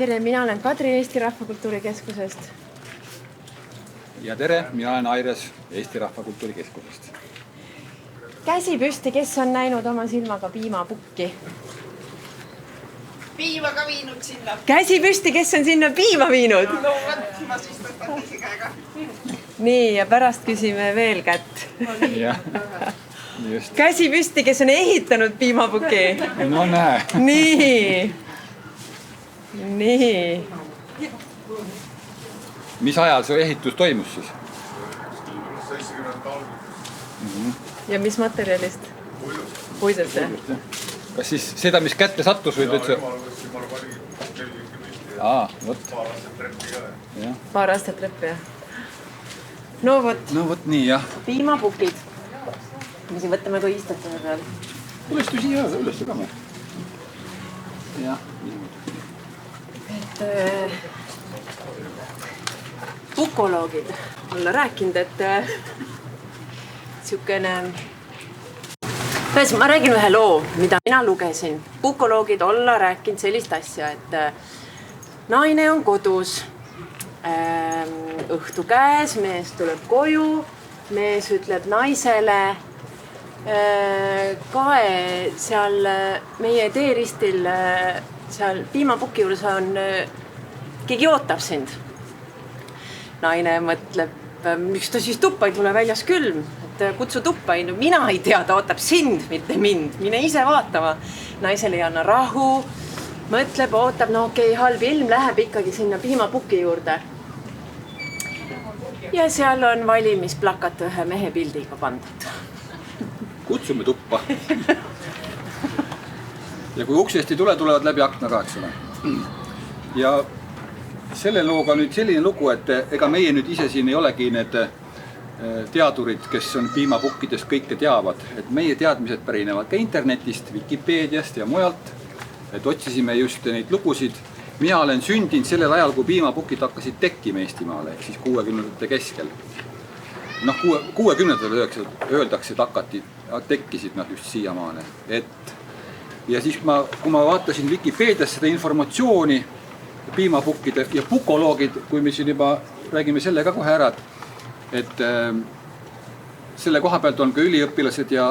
Tere, mina olen Kadri Eesti Rahvakultuuri Keskusest. Ja tere, mina olen Aires Eesti Rahvakultuuri Keskusest. Käsi püsti, kes on näinud oma silmaga piimapukki? Piima ka viinud sinna. Käsi püsti, kes on sinna piima viinud? No võt, ma siis võtan teise käega. Nii, ja pärast küsime veel kätt. Ja, just. Käsi püsti, kes on ehitanud piimapuki? No näe. Nii. Mis ajal see ehitus toimus siis? 70 algul. Ja mis materjalist? Puidust. Kas siis seda, mis kätte sattus või üldse? Võt. Paar aastat treppi, jah. No vot nii, jah. piimapukid. Me siin võtame kui istatame peal. Ülestu siia, ülestu ka me. Jah. Pukoloogid olla rääkinud, et siukene... Ma räägin ühe loo, mida mina lugesin. Pukoloogid olla rääkinud sellist asja, et naine on kodus, õhtu käes, mees tuleb koju, mees ütleb naisele, kae seal meie teeristil, seal piimapuki juures on, keegi ootab sind. Naine mõtleb, miks ta siis tuppa ei tule, väljas külm, et kutsu tuppa, mina ei tea, ta ootab sind, mitte mind, mine ise vaatama. Naisele ei anna rahu, mõtleb, ootab, no okei, halb ilm, läheb ikkagi sinna piimapuki juurde. Ja seal on valimisplakat ühe mehe pildiga pandud. Kutsume tuppa. Ja kui uksest ei tule, tulevad läbi akna ka, eks ole. Ja selle looga nüüd selline lugu, et ega meie nüüd ise siin ei olegi need teadurid, kes on piimapukkidest kõike teavad. Et meie teadmised pärinevad ka internetist, Wikipeediast ja mujalt. Et otsisime just neid lugusid. Mina olen sündinud sellel ajal, kui piimapukid hakkasid tekkima Eestimaale, ehk siis 60-ndate keskel. 60-ndatel öeldakse, et tekkisid nad just siiamaale. Ja siis kui ma vaatasin Wikipeedias seda informatsiooni piimapukkide ja pukoloogid, kui me siin juba räägime selle ka kohe ära, et selle koha pealt on ka üliõpilased ja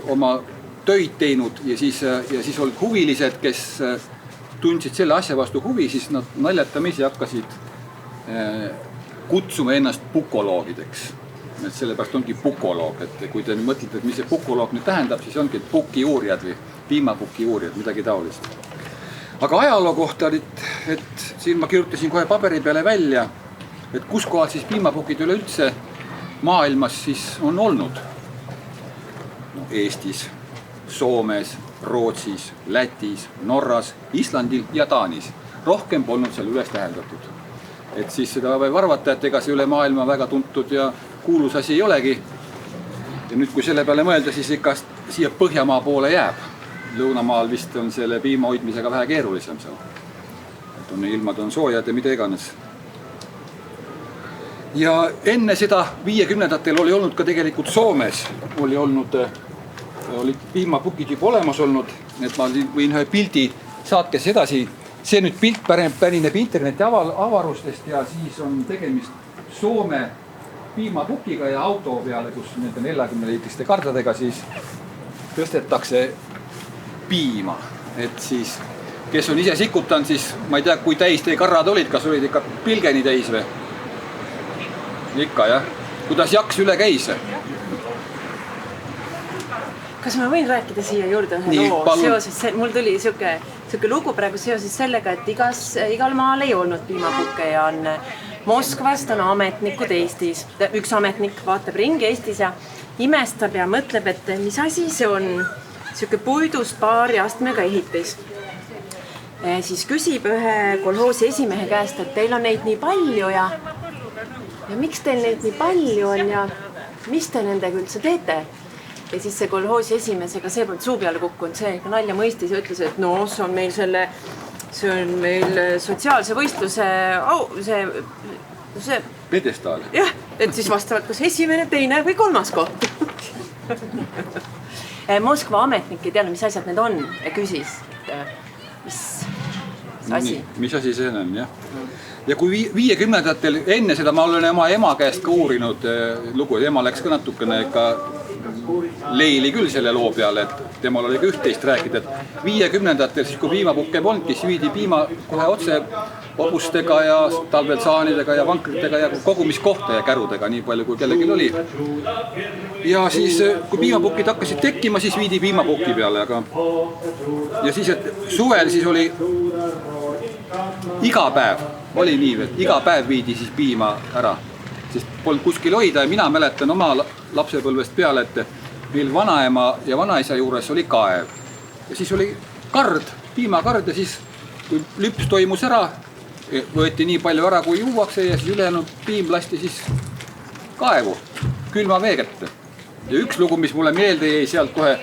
oma töid teinud ja siis olid huvilised, kes tundsid selle asja vastu huvi, siis nad naljatamisi hakkasid kutsuma ennast pukoloogideks. Et sellepärast ongi pukoloog, et kui te mõtlete, et mis see pukoloog nüüd tähendab, siis ongi puki uurijad või piimapuki uurijad, midagi taolist. Aga ajaloo kohta, et siin ma kirjutasin kohe paberi peale välja, et kus kohal siis piimapukid üleüldse maailmas siis on olnud. Eestis, Soomes, Rootsis, Lätis, Norras, Islandil ja Taanis. Rohkem polnud seal üles täheldatud. Et siis seda võib arvata, et ega see üle maailma väga tuntud ja kuulus asi ei olegi. Ja nüüd, kui selle peale mõelda, siis ikka siia Põhjamaa poole jääb. Lõunamaal vist on selle piima hoidmisega vähe keerulisem seal. Et ilmad on soojad ja mida iganes. Ja enne seda 50-ndatel oli olnud ka tegelikult Soomes. Olid piimapukid juba olemas olnud. Et ma võin ühe pildi saatke edasi. See nüüd pilt pärineb interneti avarustest ja siis on tegemist Soome piimapukiga ja auto peale, kus nende 40-liitriste kardadega siis tõstetakse piima. Et siis, kes on ise sikutanud, siis ma ei tea, kui täis teie karrad olid, kas olid ikka pilgeni täis või? Ikka, jah. Kuidas jaks üle käis? Kas ma võin rääkida siia juurde ühe loo? Mul tuli siuke lugu praegu seoses sellega, et igal maal ei olnud piimapukke ja on Moskvast on ametnikud Eestis. Üks ametnik vaatab ringi Eestis ja imestab ja mõtleb, et mis asi see on. Siuke puidust paari astmega ehitis. Siis küsib ühe kolhoosi esimehe käest, et teil on neid nii palju ja miks teil neid nii palju on ja mis te nendega üldse teete? Ja siis see kolhoosi esimesega see polnud suu peale kukkunud, see nalja mõistis ja ütles, et no see on meil sotsiaalse võistluse see Pedestaal. Jah, et siis vastavalt kas esimene, teine või kolmas koht. Moskva ametnik ei teadnud, mis asjad need on ja küsis, asi. Mis asi see on, jah. Ja kui 50-ndatel enne seda ma olen oma ema käest ka uurinud lugu, ema läks ka natukene ikka leili küll selle loo peale, et temal oli ka üht-teist rääkida, et 50-ndatel siis kui piimapukke polnudki, siis viidi piima kohe otse hobustega ja talvel saanidega ja vankritega ja kogumiskohta ja kärudega, nii palju kui kellelgi oli. Ja siis kui piimapukid hakkasid tekkima, siis viidi piimapuki peale, aga ja siis, et suvel siis oli iga päev, oli nii, et iga päev viidi siis piima ära, sest polnud kuskil hoida ja mina mäletan oma lapsepõlvest peale, et meil vanaema ja vanaisa juures oli kaev ja siis oli kard, piimakard ja siis kui lüps toimus ära, võeti nii palju ära kui juuakse ja siis ülejäänud piim lasti siis kaevu, külma vee kätte. Ja üks lugu, mis mulle meelde jäi sealt kohe,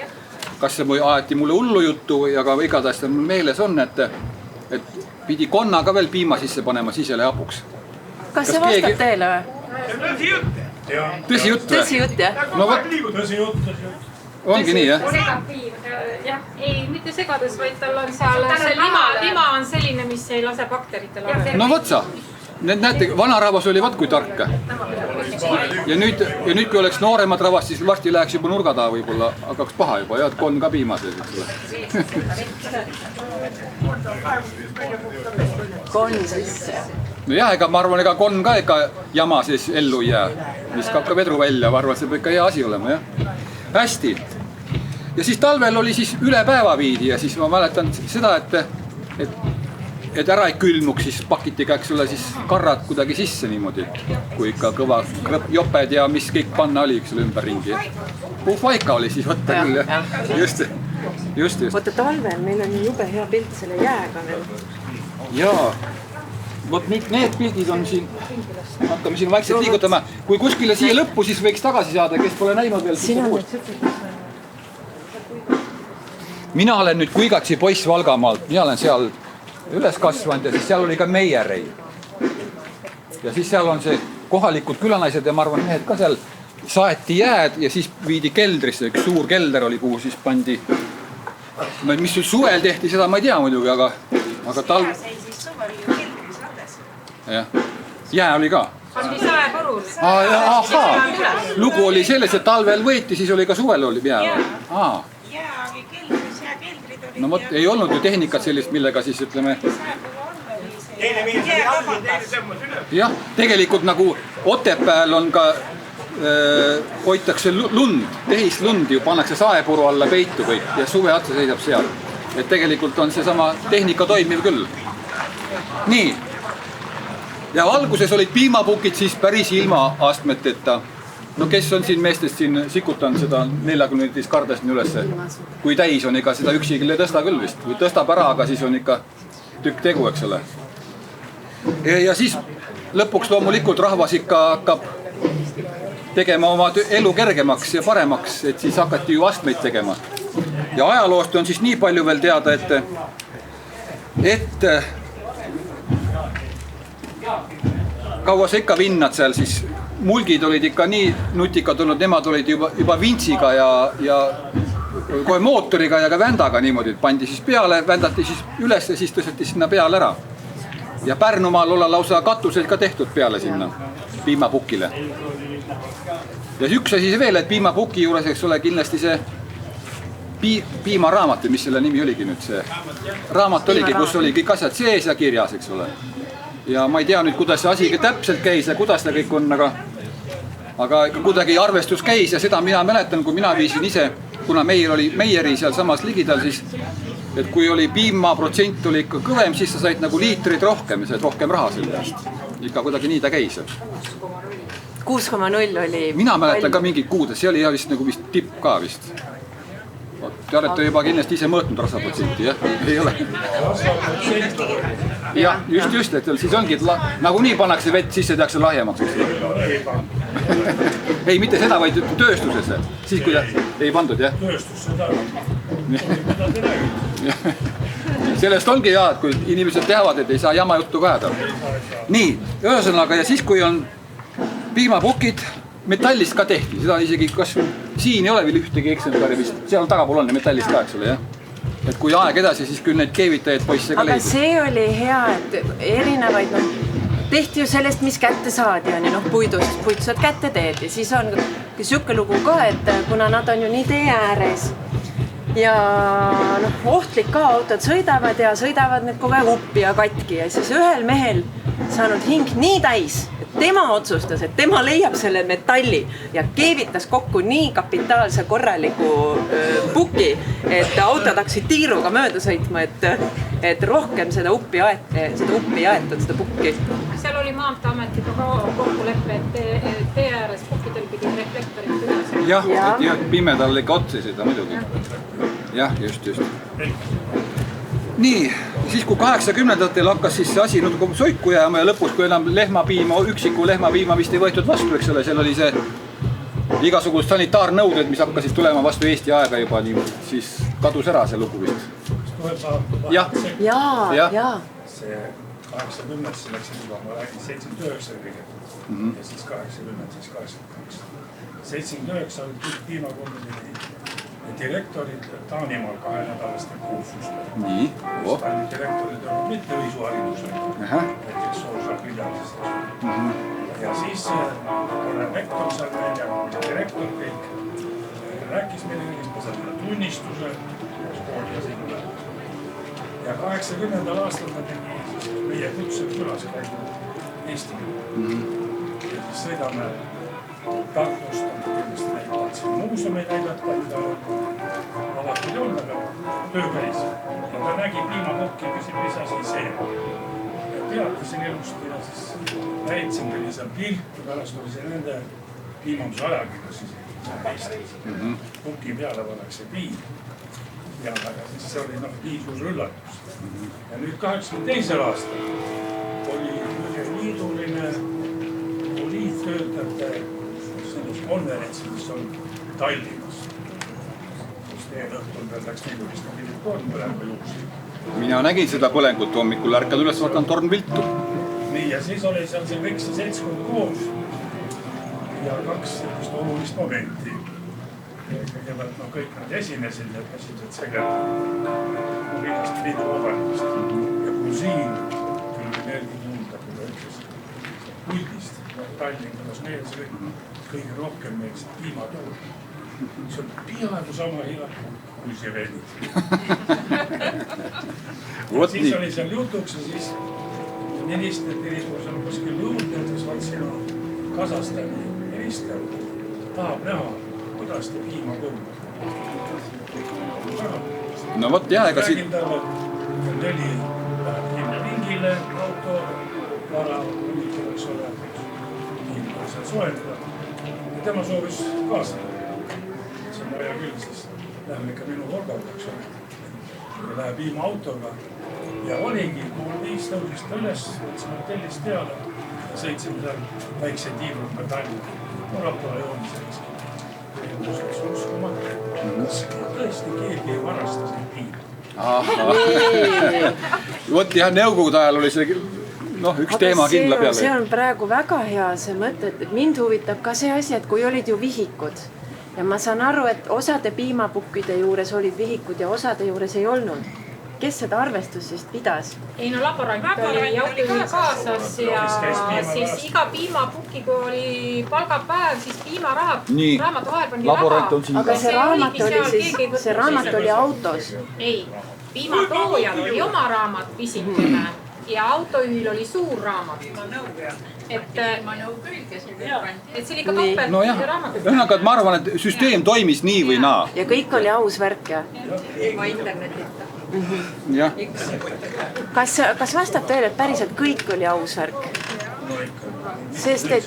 kas see aeti mulle hullu juttu, aga igatahes mul meeles on, et pidi konna ka veel piima sisse panema, siis jälle hapuks. Kas see vastab teile või? Tõsi jutt või? Tõsi jutt, jah. No võt, Tõsi jutt. ongi nii, jah? Segab piim, jah. Ei, mitte segades, vaid tal on seal see lima on selline, mis ei lase bakteritel arvele. No võt sa, näete, vanarahvas oli vat kui tark. Ja nüüd kui oleks nooremad rahvast, siis varsti läheks juba nurga taha võib-olla, hakkaks paha juba, ja konn ka piimases. Konn sisse. No jah, ega ma arvan, ega konn ka ikka jama siis ellu ei jää. Viskab ka vedru välja, ma arvan, see peab ikka hea asi olema, jah. Hästi. Ja siis talvel oli siis üle päeva viidi ja siis ma mäletan seda, et ära ei külmuks, siis pakiti ka, eks ole, siis karrad kuidagi sisse niimoodi, kui ikka kõva joped ja mis kõik panna oli, eks ole, ümberringi. Puhvaika oli siis võtta küll, jah. Just. Võtta talvel, meil on jube hea pilt selle jääga veel. Jaa. Vot nüüd need pildid on siin, hakkame siin vaikselt liigutama. Kui kuskile siia lõppu, siis võiks tagasi saada, kes pole näinud veel. Mina olen nüüd Kuigatsi poiss Valgamaalt, mina olen seal üles kasvanud ja siis seal oli ka Meierei. Ja siis seal on see kohalikud külanaised ja ma arvan, mehed ka seal saeti jääd ja siis viidi keldrisse, üks suur kelder oli, kuhu siis pandi. Mis suvel tehti, seda ma ei tea muidugi, aga talv... Jah. Jää oli ka. Pandi saepõrul. Lugu oli selles, et talvel võeti, siis oli ka suvel oli jää. Jää oli keldris ja keldrid oli. No võt, ei olnud ju tehnikat sellist, millega siis ütleme... Jah, tegelikult nagu Otepääl on ka, hoitakse lund, tehislund ju pannakse saepuru alla peitu kõik ja suve otsa seisab seal. Et tegelikult on see sama tehnika toimiv küll. Nii. Ja alguses olid piimapukid siis päris ilma astmeteta. No kes on siin meestest siin sikutanud seda 40 kardast nii ülesse? Kui täis on, ega seda üksi küll ei tõsta küll vist. Või tõstab ära, aga siis on ikka tükk tegu, eks ole. Ja siis lõpuks loomulikult rahvas ikka hakkab tegema oma elu kergemaks ja paremaks, et siis hakati ju astmeid tegema. Ja ajaloost on siis nii palju veel teada, et kaua sa ikka vinnad seal, siis mulgid olid ikka nii nutikad olnud, nemad olid juba vintsiga ja kohe mootoriga ja ka vändaga niimoodi, pandi siis peale, vändati siis üles ja siis tõsteti sinna peale ära. Ja Pärnumaal olla lausa katuseid ka tehtud peale sinna piimapukile. Ja üks asi see veel, et piimapuki juures, eks ole, kindlasti see piimaraamat, mis selle nimi oligi nüüd see. Raamat oligi, kus oli kõik asjad sees ja kirjas, eks ole. Ja ma ei tea nüüd, kuidas see asi täpselt käis ja kuidas ta kõik on, aga kuidagi arvestus käis ja seda mina mäletan, kui mina viisin ise, kuna meil oli Meieri seal samas ligidal, siis et kui oli piimaprotsent oli ikka kõvem, siis sa said nagu liitrid rohkem ja said rohkem raha selle eest. Ikka kuidagi nii ta käis. 6,0 oli... Mina mäletan ka mingid kuudes, see oli vist nagu vist tipp ka vist. Te olete juba kindlasti ise mõõtnud rasvaprotsenti, jah? Ei ole? Jah, just, et siis ongi, et nagu nii pannakse vett sisse, tehakse lahjemaks. Ei, mitte seda, vaid tööstusesse. Siis kui ei pandud, jah? Tööstusse Sellest ongi hea, et kui inimesed teavad, et ei saa jama juttu ka jääda. Nii, ühesõnaga, ja siis kui on piimapukid, metallist ka tehti, seda isegi kas siin ei ole veel ühtegi eksemplari vist, seal tagapool on metallist ka, eks ole, jah. et kui aeg edasi, siis küll neid keevitajaid poisse ka aga leidus. see oli hea, et erinevaid, tehti ju sellest, mis kätte saadi, on ju, puidu saad kätte teed ja siis on siuke lugu ka, et kuna nad on ju nii tee ääres ja ohtlik ka, autod sõidavad ja sõidavad need kogu aeg uppi ja katki ja siis ühel mehel saanud hing nii täis, et tema otsustas, et tema leiab selle metalli ja keevitas kokku nii kapitaalse korraliku puki, et autod hakkasid tiiruga mööda sõitma, et rohkem seda uppi aetud, seda pukki. Seal oli Maanteeametiga ka kokkuleppe, et tee ääres pukkidel pidi reflektorid üles. Jah, pimedal ikka otsi seda muidugi. Jah, just. Nii, siis kui 80-ndatel hakkas siis see asi soiku jääma ja lõpus, kui enam üksiku lehmapiima vist ei võetud vastu, eks ole, seal oli see igasugused sanitaarnõuded, mis hakkasid tulema vastu Eesti aega juba, nii siis kadus ära see lugu vist. Jah. See 80-sse läks juba, ma räägin 79 kõigepealt ja siis 80, siis 82. 79 olid kõik piimakombinid direktorid Taanimaal 2-nädalastel kursust. Nii, direktorid olid mitte õisuharidusega, näiteks Soosa Küljalisest. Ja siis tore rektor seal meil ja direktor kõik rääkis meile kõigist, ma sain tunnistuse kooli ja sinna. Ja 80. aastal ta tegi meie kutsel külas käinud Eestiga. Ja siis sõidame Tartust, on kindlasti näitavad siin muusemi näidata, mida alati ei olnud, aga tööpäris. Ja ta nägi piimapukki, küsib, mis asi see. Ja teatasin ilusti ja siis näitasin küll seal pilti, pärast oli see nende piimanduse ajakirjas Eestis. Puki peale pannakse piim. Ja siis see oli nii suur üllatus. Ja nüüd 82. aastal oli liiduline poliittöötajate konverentsi, mis on Tallinnas. Kus teie õhtul veel läks niidulist tornpõlengu juhust. Mina nägin seda põlengut hommikul, ärkad üles, vaatan tornviltu. Nii, ja siis oli seal see kõik see seltskond koos ja kaks olulist momenti. Kõigepealt kõik nad esinesid ja esimesed sekretari Riigast liidu vabandust. Ja kui siin tuli meeldi kuulda, kui ta ütles puldist Tallinn, kuidas meil see kõige rohkem meelsid piimatood. See on peaaegu sama hea kui see venid. Siis oli seal jutuks ja siis minister tirismus on kuskil juurde, et vaat sinu Kasahstani minister tahab näha, kuidas te piima kogud. No vot jah, ega siin... Räägin talle, et 4 läheb hinna ringile auto, vara, oleks ole, piima seal soetada. Tema soovis kaasa. See on hea küll, siis läheme ikka minu kordaga, eks ole. Läheb piima autoga ja oligi, kui 5 tõusist üles, võtsime hotellist teale ja sõitsime seal väikse tiirud Tallinna. Rapala jooni sellist. Eelmuseks uskumata. Kas tõesti keegi ei varasta siin piima? Vot jah, nõukogude ajal oli see üks teema kindla peale. See on praegu väga hea see mõte, et mind huvitab ka see asi, et kui olid ju vihikud ja ma saan aru, et osade piimapukkide juures olid vihikud ja osade juures ei olnud. Kes seda arvestust siis pidas? Ei no laborant oli autojuhil kaasas ja siis iga piimapuki, kui oli palgapäev, siis piimarahad raamatu vahel pandi raha. Aga see raamat oli autos. Ei, piimatoojal oli oma raamat pisikene ja autojuhil oli suur raamat. Et see oli ka topelt raamat. Ühesõnaga, et ma arvan, et süsteem toimis nii või naa. Ja kõik oli aus värk ja? Ilma internetita. Kas vastab tõele, et päriselt kõik oli aus värk? Sest et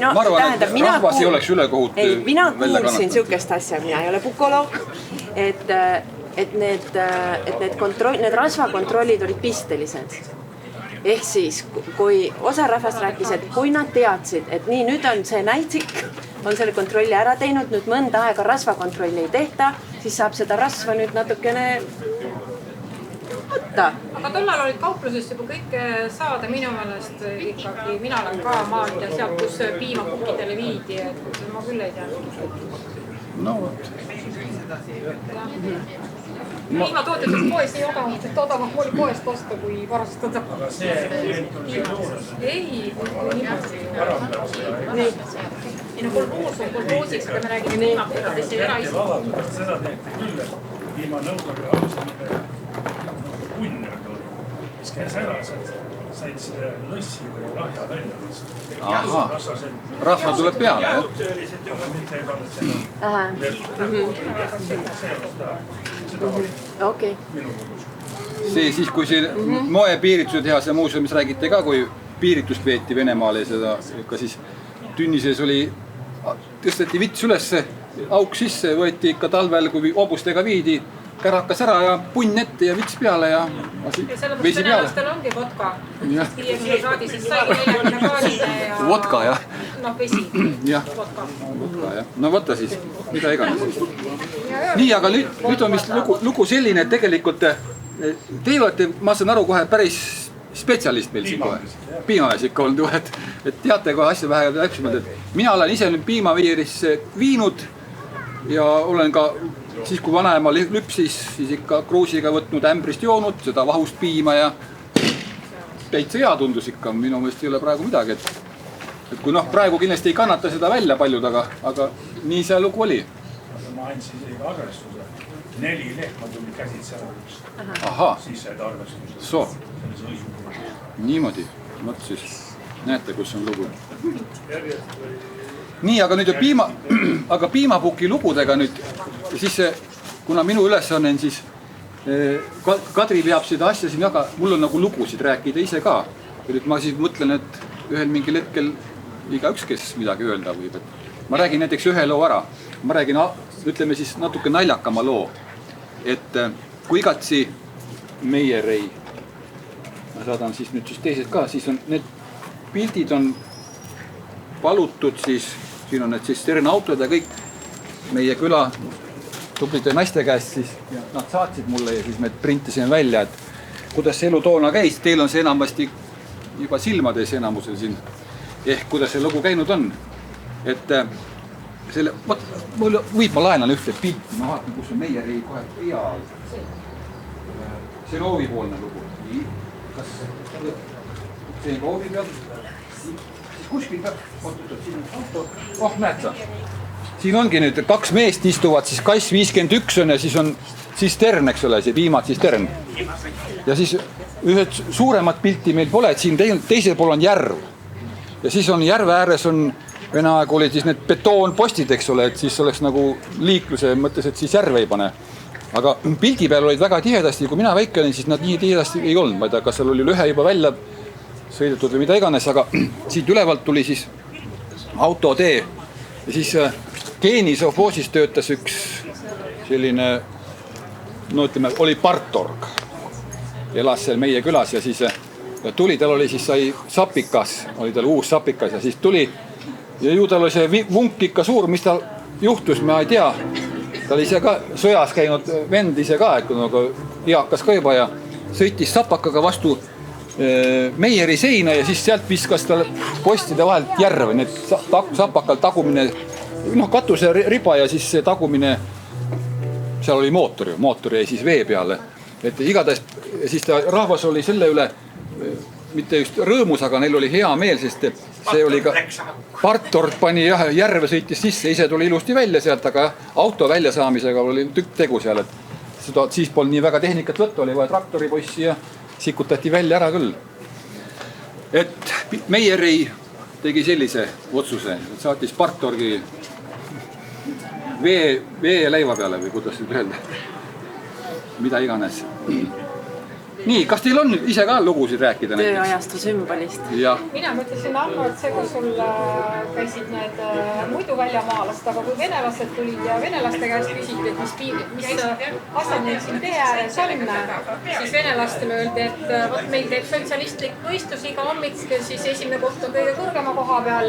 ma arvan, et rahvas ei oleks ülekohut mina kuulsin siukest asja, mina ei ole pukoloog, et need rasvakontrollid olid pistelised. Ehk siis, kui osa rahvast rääkis, et kui nad teadsid, et nii, nüüd on see näitsik, on selle kontrolli ära teinud, nüüd mõnda aega rasvakontrolli ei tehta, siis saab seda rasva nüüd natukene võtta. Aga tollal olid kauplusest juba kõike saada minu meelest ikkagi. Mina olen ka maalt ja sealt, kus piimapukkidele viidi, et ma küll ei tea. No, piimatootjatest poes nii odavalt, et odavam oli poest osta, kui varastada. Aga see klient on siin juures. Ei, Nii. ei no kolboos on kolboosiks, aga me räägime piimapõrdest ja eraisik. Seda tehti küll, et piimanõukogu alustamine punn mis käes ära, said selle lõssi või lahja välja. Aha, rasva tuleb peale, jah? Töölised juba mitte ei pannud seda. Okei. See siis, kui see moepiirituse tehase muuseumis räägiti ka, kui piiritust veeti Venemaale ja seda ka siis tünni sees oli, tõsteti vits ülesse, auk sisse, võeti ikka talvel, kui hobustega viidi, kärakas ära ja punn ette ja vits peale ja sellepärast veisi peale. venelastel ongi vodka. 50 kraadisest saigi 40 kraadine ja... Vodka, jah. Noh, vesi. Jah, vodka, jah. No võtta siis, mida iganes. Nii, aga nüüd on vist lugu selline, et tegelikult te olete, ma saan aru kohe, päris spetsialist meil siin kohe. Piimamees ikka olnud ju, et teate kohe asja vähe täpsemalt, et mina olen ise nüüd piimaviirisse viinud ja olen ka siis, kui vanaema lüpsis, siis ikka kruusiga võtnud ämbrist joonud, seda vahust piima ja täitsa hea tundus ikka, minu mõist ei ole praegu midagi, et kui noh, praegu kindlasti ei kannata seda välja paljud, aga nii see lugu oli. Ma andsin isegi arvestuse, 4 lehma tuli käsitsi ära üks. Aha. Siis said arvestuse. So. Niimoodi, mõt siis näete, kus on lugu. Nii, aga nüüd aga piimapuki lugudega nüüd, siis kuna minu ülesanne on siis, Kadri peab seda asja siin väga, mul on nagu lugusid rääkida ise ka. Ja nüüd ma siis mõtlen, et ühel mingil hetkel igaüks, kes midagi öelda võib, et ma räägin näiteks ühe loo ära. Ma räägin, ütleme siis natuke naljakama loo, et kui igatsi Meierei, ma saadan siis nüüd siis teised ka, siis on need pildid on palutud siis, siin on need siis ternautod ja kõik meie küla tublide naiste käest siis, ja nad saatsid mulle ja siis me printisime välja, et kuidas see elu toona käis, teil on see enamasti juba silmades enamusel siin, ehk kuidas see lugu käinud on, et selle, võib ma laenan ühte pilti, ma vaatan, kus on Meierei kohe pea all. See roovipoolne lugu. Nii, kas see roovi peal? Siis kuskil peab, siin on auto. Oh, näed sa. Siin ongi nüüd 2 meest istuvad, siis kass 51 on ja siis on tsistern, eks ole, see piimad tsistern. Ja siis ühed suuremat pilti meil pole, et siin teisel pool on järv. Ja siis on järve ääres on, Vene aeg oli siis need betoonpostid, eks ole, et siis oleks nagu liikluse mõttes, et siis järve ei pane. Aga pildi peal olid väga tihedasti, kui mina väike olin, siis nad nii tihedasti ei olnud. Ma ei tea, kas seal oli lühe juba välja sõidetud või mida iganes, aga siit ülevalt tuli siis autotee. Ja siis geenisofoosis töötas üks selline, no ütleme, oli partorg. Elas seal meie külas ja siis tuli, tal oli siis sai sapikas, oli tal uus sapikas ja siis tuli. Ja ju tal oli see vunk ikka suur, mis tal juhtus, ma ei tea. Ta oli ise ka sõjas käinud vend ise ka, et nagu eakas ka juba ja sõitis sapakaga vastu Meieri seina ja siis sealt viskas tal postide vahelt järve. Need sapakal tagumine, noh katuse riba ja siis see tagumine, seal oli mootor jäi siis vee peale. Et igatahes siis ta rahvas oli selle üle, mitte just rõõmus, aga neil oli hea meel, sest see oli ka, partort pani järve sõitis sisse, ise tuli ilusti välja sealt, aga auto väljasaamisega oli tükk tegu seal, et seda siis polnud nii väga tehnikat võtta, oli vaja traktoripossi ja sikutati välja ära küll. Et Meierei tegi sellise otsuse, et saatis partorgi vee ja leiva peale või kuidas nüüd öelda, mida iganes. Nii, kas teil on ise ka lugusid rääkida? Tööajastu sümbolist. Mina mõtlesin, Anno, et see, kus sul käisid need muidu väljamaalast, aga kui venelased tulid ja venelaste käest küsiti, et mis asjad neil siin tee ääres on, siis venelastele öeldi, et võt meil teeb sotsialistlik võistlus iga hommik, siis esimene koht on kõige kõrgema koha peal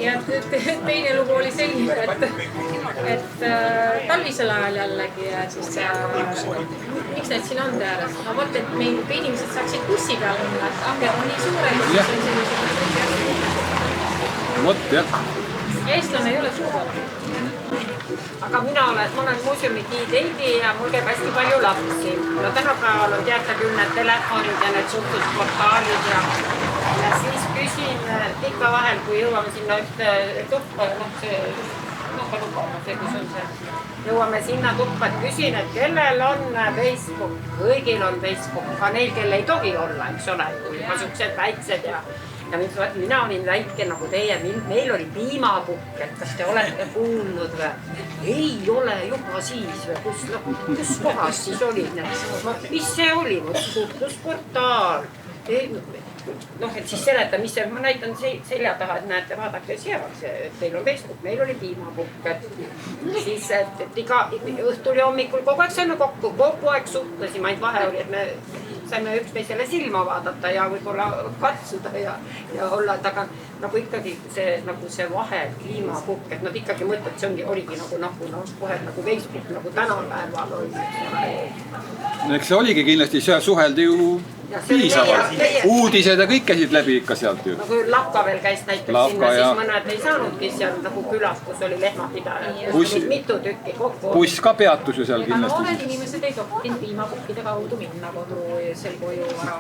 ja teine lugu oli selline, et talvisel ajal jällegi ja siis miks need siin on tee ääres? No võt, et inimesed saaksid bussi peal minna, et ahjad on nii suured, siis on sellised. Võt, jah. Ja eestlane ei ole suured. aga ma olen muuseumi giid ja mul käib hästi palju lapsi. No tänapäeval on teate küll need telefonid ja need suhtlusportaalid ja siis küsin ikka vahel, kui jõuame sinna ühte tuppa, jõuame sinna tuppa, et küsin, et kellel on Facebook, kõigil on Facebook, ka neil, kel ei tohi olla, eks ole, juba siuksed väiksed ja mina olin väike nagu teie, meil oli piimapukk, et kas te olete kuulnud või? Ei ole juba siis või, kus kohas siis oli? Mis see oli? Suhtlusportaal. Et siis seleta, mis see, ma näitan selja taha, et näete, vaadake seal, teil on Facebook, meil oli piimapukk, siis et iga õhtul ja hommikul kogu aeg saime kokku, kogu aeg suhtlesime, ainult vahe oli, et me saime üksteisele silma vaadata ja võib-olla katsuda ja olla, aga nagu ikkagi see vahe, piimapukk, et nad ikkagi mõtlevad, see oligi nagu kohe nagu Facebook, nagu tänapäeval oli. Eks see oligi kindlasti, seal suheldi ju piisavalt. Uudised ja kõik käisid läbi ikka sealt ju. Nagu Lapka veel käis näiteks sinna, siis mõned ei saanudki seal nagu külas, kus oli lehmapidaja. Mitu tükki kokku. Buss ka peatus ju seal kindlasti. Aga noored inimesed ei tohtinud piimapukkide kaudu minna kodusel koju ära.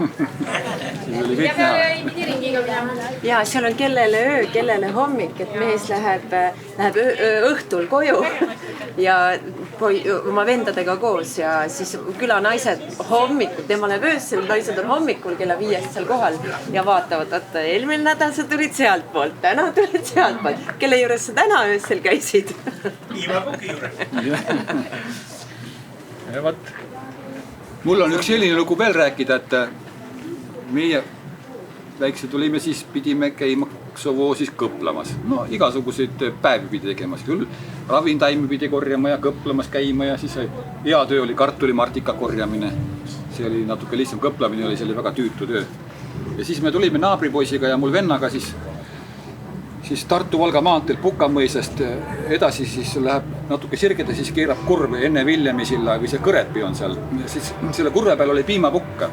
Ja peale ei pidi ringiga minema. Ja seal on kellele öö, kellele hommik, et mees läheb õhtul koju ja oma vendadega koos ja siis külanaised hommikul, tema läheb öösel, naised on hommikul kella 5 seal kohal ja vaatavad, et eelmine nädal sa tulid sealt poolt, täna tulid sealt poolt. Kelle juures sa täna öösel käisid? Piimapuki juures. Ja võt. Mul on üks selline lugu veel rääkida, et meie väikse tulime, siis pidime käima Sovoosis kõplamas. No igasuguseid päevi pidi tegemas. Küll ravintaimi pidi korjama ja kõplamas käima ja siis hea töö oli kartulimartika korjamine. See oli natuke lihtsam, kõplamine oli selle väga tüütu töö. Ja siis me tulime naabripoisiga ja mul vennaga siis Tartu-Valga maanteel Pukamõisast edasi siis läheb natuke sirgeda, siis keerab kurve enne Viljami silla või see Kõretpi on seal. Siis selle kurve peal oli piimapukk.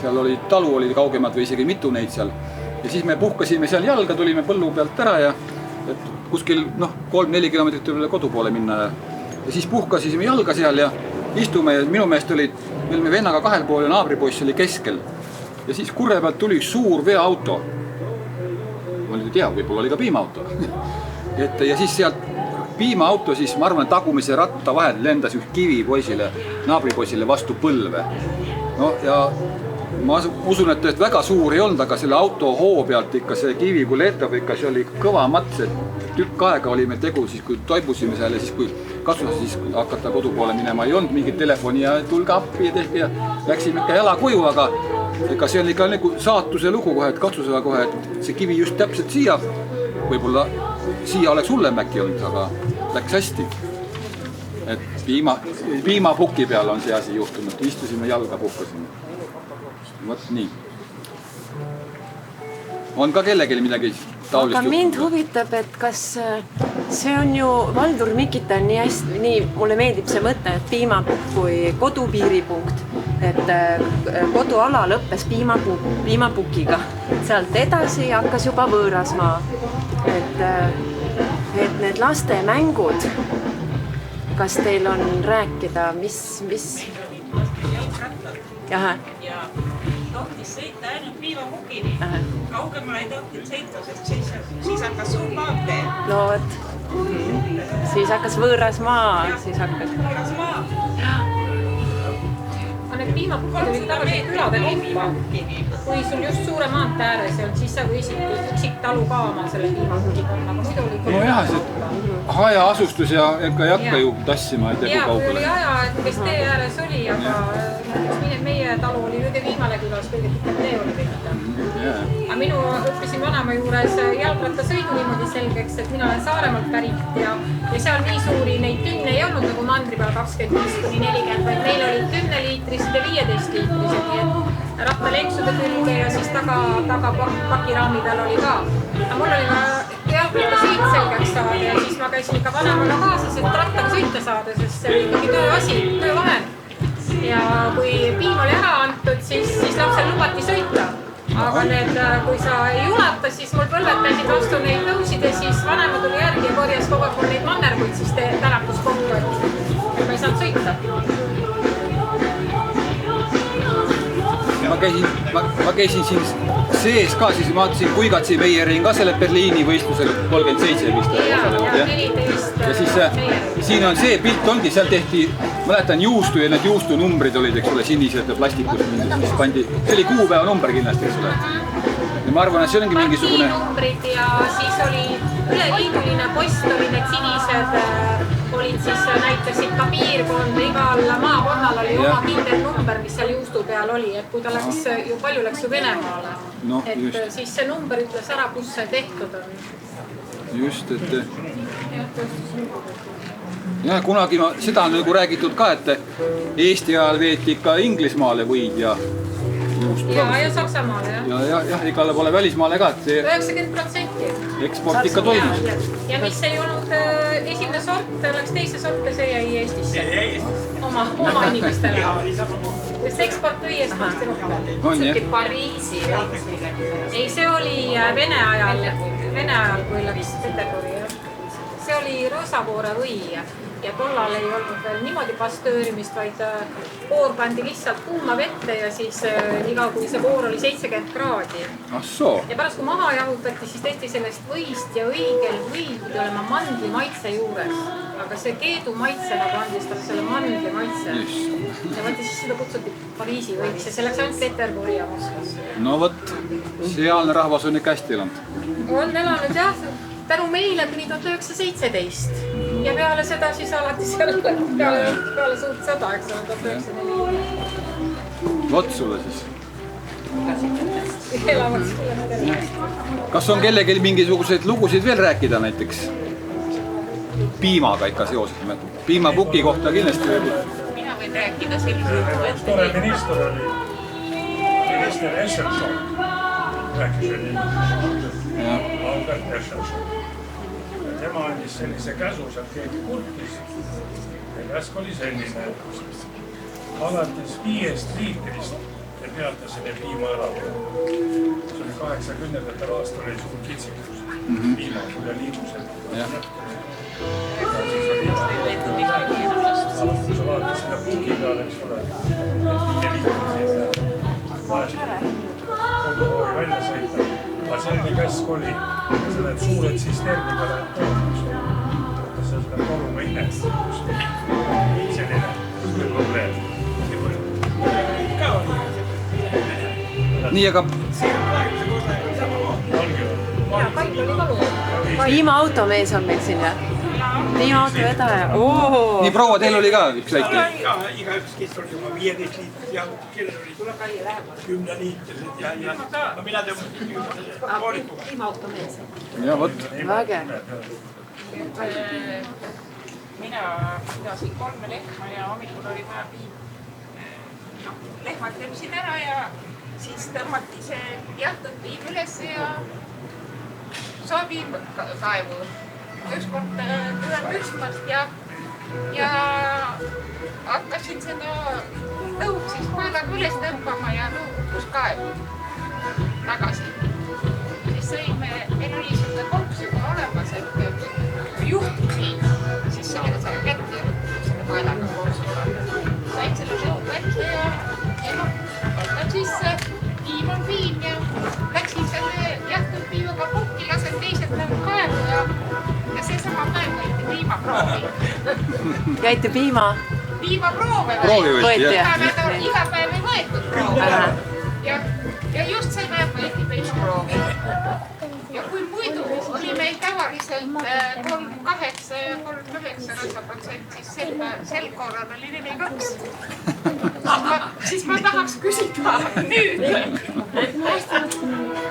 Seal oli talu, oli kaugemad või isegi mitu neid seal. Ja siis me puhkasime seal jalga, tulime põllu pealt ära ja kuskil 3-4 kilomeetrit üle kodu poole minna. Ja siis puhkasime jalga seal ja istume ja minu meelest olid, me olime vennaga kahel pool ja naabripoiss oli keskel. Ja siis kurve pealt tuli üks suur veoauto. Ma nüüd ei tea, võib-olla oli ka piimaauto. Ja siis sealt piimaauto siis, ma arvan, tagumise ratta vahel lendas üks kivi poisile, naabripoisile vastu põlve. No ja ma usun, et väga suur ei olnud, aga selle auto hoo pealt ikka see kivi, kui leetab ikka, see oli kõva mats, et tükk aega oli meil tegu, siis kui toibusime seal ja siis kui katsus siis hakata kodu poole minema, ei olnud mingit telefoni ja tulge appi ja tehke ja läksime ikka jala koju, aga ega see on ikka nagu saatuse lugu kohe, et katsusega kohe, et see kivi just täpselt siia, võib-olla siia oleks hullem äkki olnud, aga läks hästi. Et piimapuki peal on see asi juhtunud, istusime jalga, puhkasime. Võt nii. On ka kellelgi midagi taolist aga mind huvitab, et kas see on ju, Valdur Mikita on nii hästi, nii mulle meeldib see mõte, et piimapukk kui kodupiiripunkt, et koduala lõppes piimapukiga. Sealt edasi hakkas juba võõrasmaa. Et need laste mängud, kas teil on rääkida, mis? Jaha. Ja tohtis sõita ainult piimapukini. Kaugemale ei tohtinud sõita, sest siis hakkas suur maantee. No võt. Siis hakkas võõras maa. Võõras maa. Aga need piimapukid olid tavaliselt külade kaupa. Kui sul just suure maantee ääres ei olnud, siis sa võisid üksik talu ka oma selle piimapuki panna. Aga muidu oli no jah, see haja asustus ja ega ei hakka ju tassima, ei tegu kaugele. Ja kui oli haja, et kes tee ääres oli, aga meie talu oli kõige viimane külas, kõige pikem tee oli võtta. Aga minu õppisin vanema juures jalgrattasõidu niimoodi selgeks, et mina olen Saaremaalt pärit ja seal nii suuri neid tünne ei olnud nagu mandri peal 25-40, vaid meil olid 10-liitrised ja 15-liitrised, nii et rattaleksude külge ja siis taga pakiraami peal oli ka. Aga mul oli jalgrattasõit selgeks saada ja siis ma käisin ikka vanemaga kaasas, et rattaga sõita saada, sest see oli ikkagi tööasi, töövahend. Ja kui piim oli ära antud, siis lapsel lubati sõita. Aga kui sa ei ulata, siis mul põlved käisid vastu neid tõusid ja siis vanema tuli järgi ja korjas kogu aeg neid mannerguid siis tänakust ma käisin siin sees ka, siis ma vaatasin Kuigatsi Meierin ka selle Berliini võistlusel 37 vist osalevad, jah. Ja siis siin on see pilt ongi, seal tehti, mäletan juustu ja need juustunumbrid olid, eks ole, sinised ja plastikus, mis pandi, see oli kuupäeva number kindlasti, eks ole. Ja ma arvan, et see ongi mingisugune... Partiinumbrid ja siis oli üleliiduline post, oli need sinised, olid siis näitasid ka piirkonda, igal maakonnal oli oma kindel number, mis seal juustu peal oli, et kui ta läks, ju palju läks ju Venemaale. No, et just. siis see number ütles ära, kus see tehtud on. Just, et... Ja kunagi seda on nagu räägitud ka, et Eesti ajal veeti ikka Inglismaale võid ja juustu. Ja Saksamaale, jah. Ja igale pole välismaale ka, et see 90%. eksport ikka toimus. Ja mis ei olnud esimene sort, läks teise sorte, see jäi Eestisse. Oma inimestele. Sest eksport või Eestist rohkem. On, jah. Pariisi. Ei, see oli Vene ajal, kui läks Peterburi. See oli Rõõsavoore või ja tollal ei olnud veel niimoodi pastöörimist, vaid voor pandi lihtsalt kuuma vette ja siis iga kui see voor oli 70 kraadi. Ah soo. Ja pärast kui maha jahutati, siis tehti sellest võist ja õigel võid pidi olema mandli maitse juures. Aga see keedu maitse nagu andis talle selle mandli maitse. Ja vaata siis seda kutsuti Pariisi võiks ja see läks ainult Peterburi ja Moskvas. No võt, sealne rahvas on ikka hästi elanud. On elanud jah. Tänu meile kuni 1917 ja peale seda siis alati seal peale suurt sõda, eks ole, 1904. Vot sulle siis. Elavad sulle. Kas on kellelgi mingisuguseid lugusid veel rääkida näiteks? Piimaga ikka seoses. Piimapuki kohta kindlasti. Mina võin rääkida sellised. Üks tore minister oli, minister Escherson, rääkis oli Albert Escherson. Tema andis sellise käsu, seal keegi kurtis. Ja käsk oli selline, alates 5 liitrist te peate selle piima ära. See oli 80. aastal oli suur kitsikus. Piima üle liigused. Ja siis oli sa vaatad sinna puki peale, eks ole, et 5 liitris kodu hoovi välja sõita. Aga selline käsk oli, sa need suured sisterniga lähed tootma, võtta seda koruga innet. Selline probleem. Nii, aga... Piimaautomees on meil siin, jah? Piimaauto vedaja. Nii, proua, teil oli ka üks väike? Iga üks kes oli oma 15 liitrit ja kellel oli 10 liitrit ja mina tõmbasin poolikuga. Piimaautomees. Ja vot. Väge. Mina pidasin 3 lehma ja hommikul oli vaja piim. Lehmad tõmbasin ära ja siis tõmmati see jahtud piim üles ja piim kaevu. Ükskord tulen püstmast ja hakkasin seda tõuk siis koelaga üles tõmbama ja tõukus kaevu tagasi. Siis sõime, meil oli niisugune koks juba olemas, et juhtub nii, siis sellega sai kätte selle koelaga koksuga. Sain selle tõuk ette ja võtan sisse, piim on piim ja läksin selle jahtud piimaga kokki, lasen teised nagu kaevu ja seesama päev võeti piimaproovi. Jäite Piimaproove võeti, jah? Iga päev ei võetud proove. Ja just see päev võeti piimaproovi. Ja kui muidu oli meil tavaliselt 3,8 ja 3,9%, siis sel korral oli 4,2. Siis ma tahaks küsida nüüd,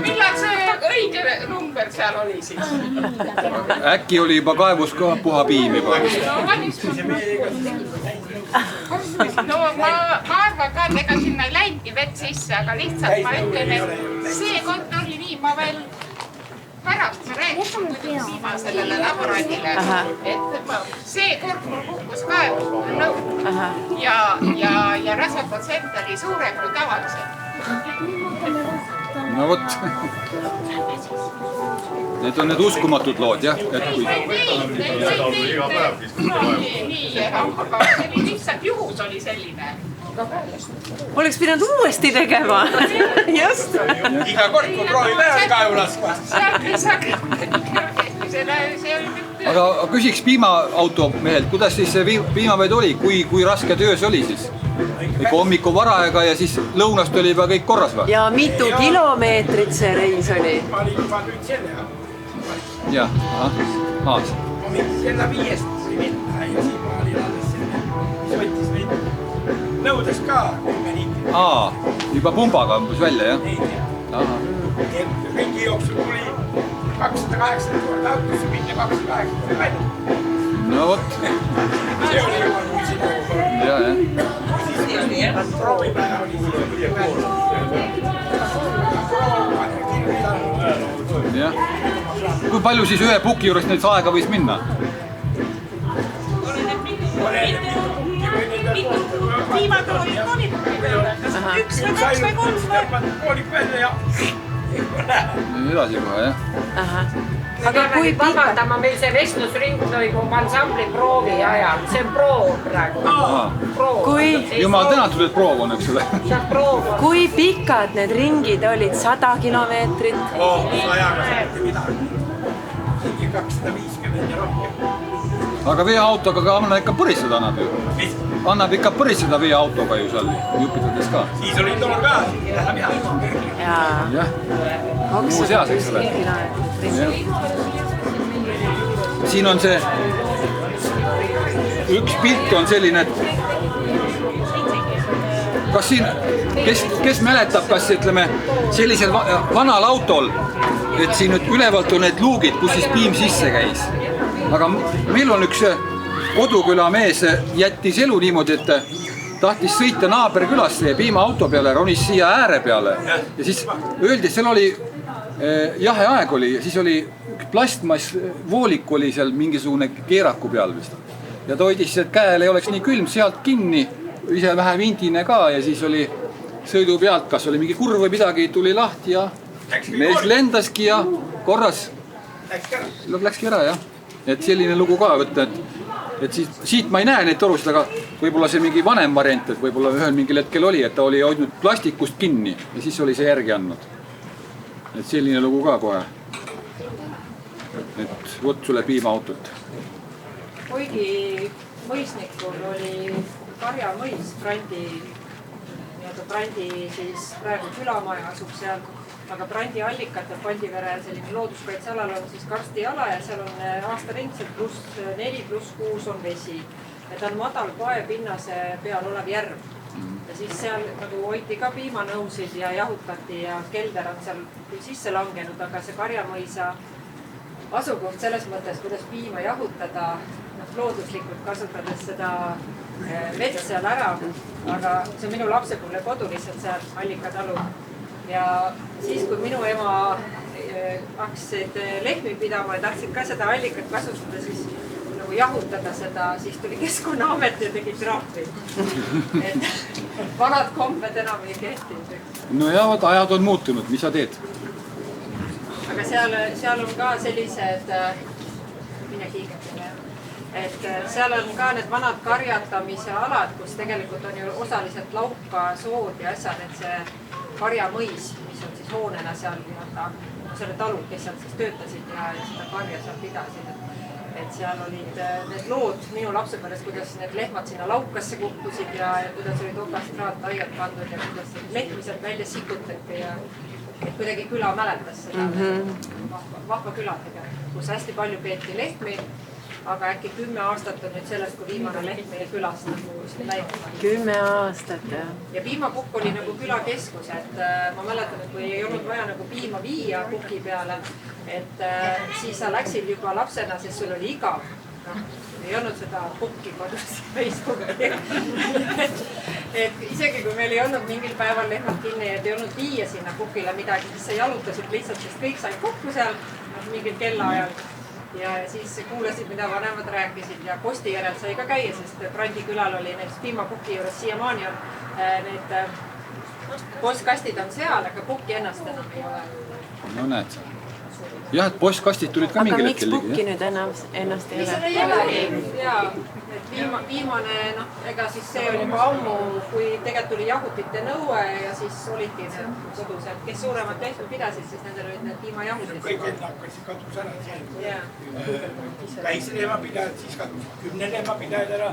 millal see õige number seal oli siis? Äkki oli juba kaevus ka puha piim juba? No ma arvan ka, et ega sinna ei läingi vett sisse, aga lihtsalt ma ütlen, et see kord oli nii, ma veel pärast ma rääkisin muidugi piima sellele laborandile, et see kord mul kukkus kaevu lõpp ja rasvaprotsent oli suurem kui tavaliselt. No vot. Need on need uskumatud lood, jah? Nii, aga see lihtsalt juhus oli selline. Oleks pidanud uuesti tegema. Just. Iga kord, kui proovib ära kaevu laskma. Aga küsiks piimaauto mehelt, kuidas siis see piimavedu oli, kui raske töö see oli siis? Ikka hommiku varaega ja siis lõunast oli juba kõik korras või? Ja mitu kilomeetrit see reis oli? Ma olin juba nüüd selle. Jah, maas. Kella 5 tuli minna ja siin ma olin alles selle. Mis võttis mind nõudes ka. Juba pumbaga umbes välja, jah? Nii. Ringi jooksul tuli 280 korda autosse minna, 280 välja. No vot. See oli juba kui sinu. Jah. Proovime ära oli siia välja. Jah. Kui palju siis ühe puki juures neid aega võis minna? Viimad olid koolipuki peale. Üks või kaks või kolm. Koolik välja ja edasi kohe, jah? Aga kui vabandama, meil see vestlusring toimub ansambli proovi ajal, see on proov praegu. Jumal tänatud, et proov on, eks ole. See on proov. Kui pikad need ringid olid? 100 kilomeetrit? 100-ga saati midagi. 250 ja rohkem. Aga veeautoga ka ikka põristada annab ju. Annab ikka põristada veeautoga ju seal jupitades ka. Siis oli toor ka, läheb Jaa. Jah. Muu seas, eks ole. Siin on see, üks pilt on selline, et kas siin, kes mäletab, kas ütleme sellisel vanal autol, et siin nüüd ülevalt on need luugid, kus siis piim sisse käis. Aga meil on üks koduküla mees jättis elu niimoodi, et tahtis sõita naaberkülasse ja piimaauto peale, ronis siia ääre peale. Ja siis öeldi, et seal oli jaheaeg oli ja siis oli plastmass voolik oli seal mingisugune keeraku peal vist. Ja ta hoidis, et käel ei oleks nii külm, sealt kinni, ise vähe vindine ka ja siis oli sõidu pealt, kas oli mingi kurv või midagi, tuli lahti ja mees lendaski ja korras läkski ära, jah. Et selline lugu ka võtta, et siit ma ei näe neid torusid, aga võib-olla see mingi vanem variant, et võib-olla ühel mingil hetkel oli, et ta oli hoidnud plastikust kinni ja siis oli see järgi andnud. Et selline lugu ka kohe. Et võt sulle piimaautot. Kuigi mõisnikul oli Karjamõis, Brandi siis praegu külamaja asub seal, aga Brandi allikate Paldivere selline looduskaitsealal on siis karstiala ja seal on aastaringselt +4+6 on vesi. Ja ta on madal paepinnase peal olev järv. Ja siis seal nagu hoiti ka piimanõusid ja jahutati ja kelder on seal sisse langenud, aga see Karjamõisa asukoht selles mõttes, kuidas piima jahutada, looduslikult kasutades seda vett seal ära, aga see on minu lapsepõlve kodu lihtsalt seal Allikatalu. Ja siis, kui minu ema hakkasid lehmi pidama ja tahtsid ka seda allikat kasutada, siis nagu jahutada seda, siis tuli Keskkonnaamet ja tegi trahvi. Et vanad kombed enam ei kehti. No ja ajad on muutunud, mis sa teed? Aga seal on ka sellised, mine hiigetele, et seal on ka need vanad karjatamise alad, kus tegelikult on ju osaliselt lauka, sood ja asjad, et see Karjamõis, mis on siis hoonena seal selle talud, kes seal siis töötasid ja seda karja seal pidasid. Et seal olid need lood minu lapsepõlves, kuidas need lehmad sinna laukasse kukkusid ja kuidas olid okastraat aiad pandud ja kuidas lehmi sealt välja sikutati ja et kuidagi küla mäletas seda vahva küla tegelikult, kus hästi palju peeti lehmi, aga äkki 10 aastat on nüüd sellest, kui viimane lehm meie külast läinud. 10 aastat, jah. Ja piimapukk oli nagu külakeskus, et ma mäletan, et kui ei olnud vaja nagu piima viia puki peale, et siis sa läksid juba lapsena, sest sul oli igav. Ei olnud seda pukki kodus Facebooki. Et isegi kui meil ei olnud mingil päeval lehmad kinni, et ei olnud viia sinna pukile midagi, siis sa jalutasid lihtsalt, sest kõik said kokku seal mingil kellaajal. Ja siis kuulasid, mida vanemad rääkisid ja posti järel sai ka käia, sest Brandi külal oli näiteks piimapuki juures siiamaani on need postkastid on seal, aga pukki ennast enam ei ole. No näed sa. jah, et postkastid tulid ka mingil hetkel aga miks pukki nüüd ennast ei ole? ei olegi, jaa. Et viimane, ega siis see oli juba ammu, kui tegelikult tuli jahutite nõue ja siis olidki need kodused, kes suuremad tehtud pidasid, siis nendel olid need piimajahutid. Kõik hakkasid kadus ära. Väikse lehmapidajad, siis kadus 10 lehmapidajad ära,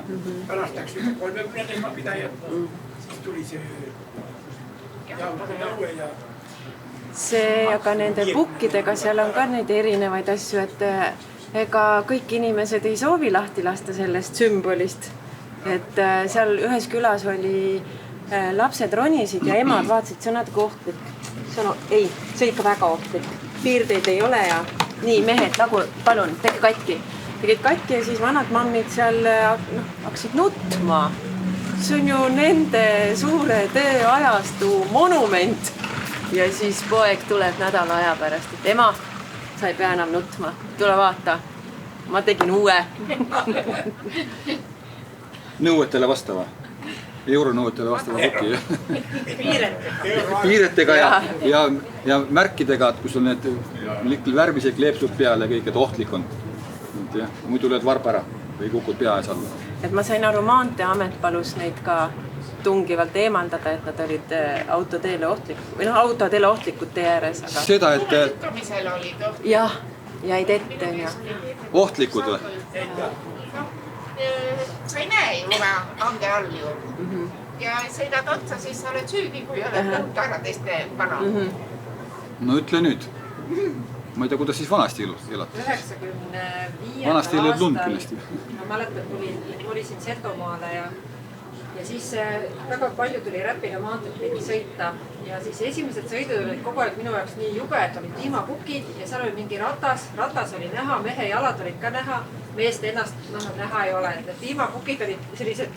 pärast läks 30 lehmapidajad, siis tuli see jahutite nõue ja aga nende pukkidega seal on ka neid erinevaid asju, et ega kõik inimesed ei soovi lahti lasta sellest sümbolist. Et seal ühes külas oli lapsed ronisid ja emad vaatasid, see on natuke ohtlik. Ei, see on ikka väga ohtlik. Piirdeid ei ole ja nii mehed, palun, tege katki. Tegid katki ja siis vanad mammid seal hakkasid nutma. See on ju nende suure tööajastu monument. Ja siis poeg tuleb nädala aja pärast, et ema, sa ei pea enam nutma. Tule vaata, ma tegin uue. Nõuetele vastava, euronõuetele vastava puki. Piiretega ja märkidega, et kus on need värvised kleepsud peal ja kõik, et ohtlik on. Muidu lööd varp ära või kukud pea ees alla. Et ma sain aru, Maanteeamet palus neid ka tungivalt eemaldada, et nad olid autoteele ohtlikud tee ääres. Seda, et... Lükkamisel olid ohtlikud. Jah, jäid ette. Ohtlikud või? Sa ei näe ju lumehange all ju. Ja sõidad otsa, siis sa oled süüdi, kui oled lõhta ära teiste vana. No ütle nüüd. Ma ei tea, kuidas siis vanasti elatas. 95. Vanasti ei lööd lund kindlasti. Ma mäletan, kolisin Setomaale ja siis väga palju tuli Räpina maanteed pidi sõita ja siis esimesed sõidud olid kogu aeg minu jaoks nii jube, et olid tiimapukid ja seal oli mingi ratas oli näha, mehe jalad olid ka näha, meest ennast näha ei ole. Et tiimapukid olid sellised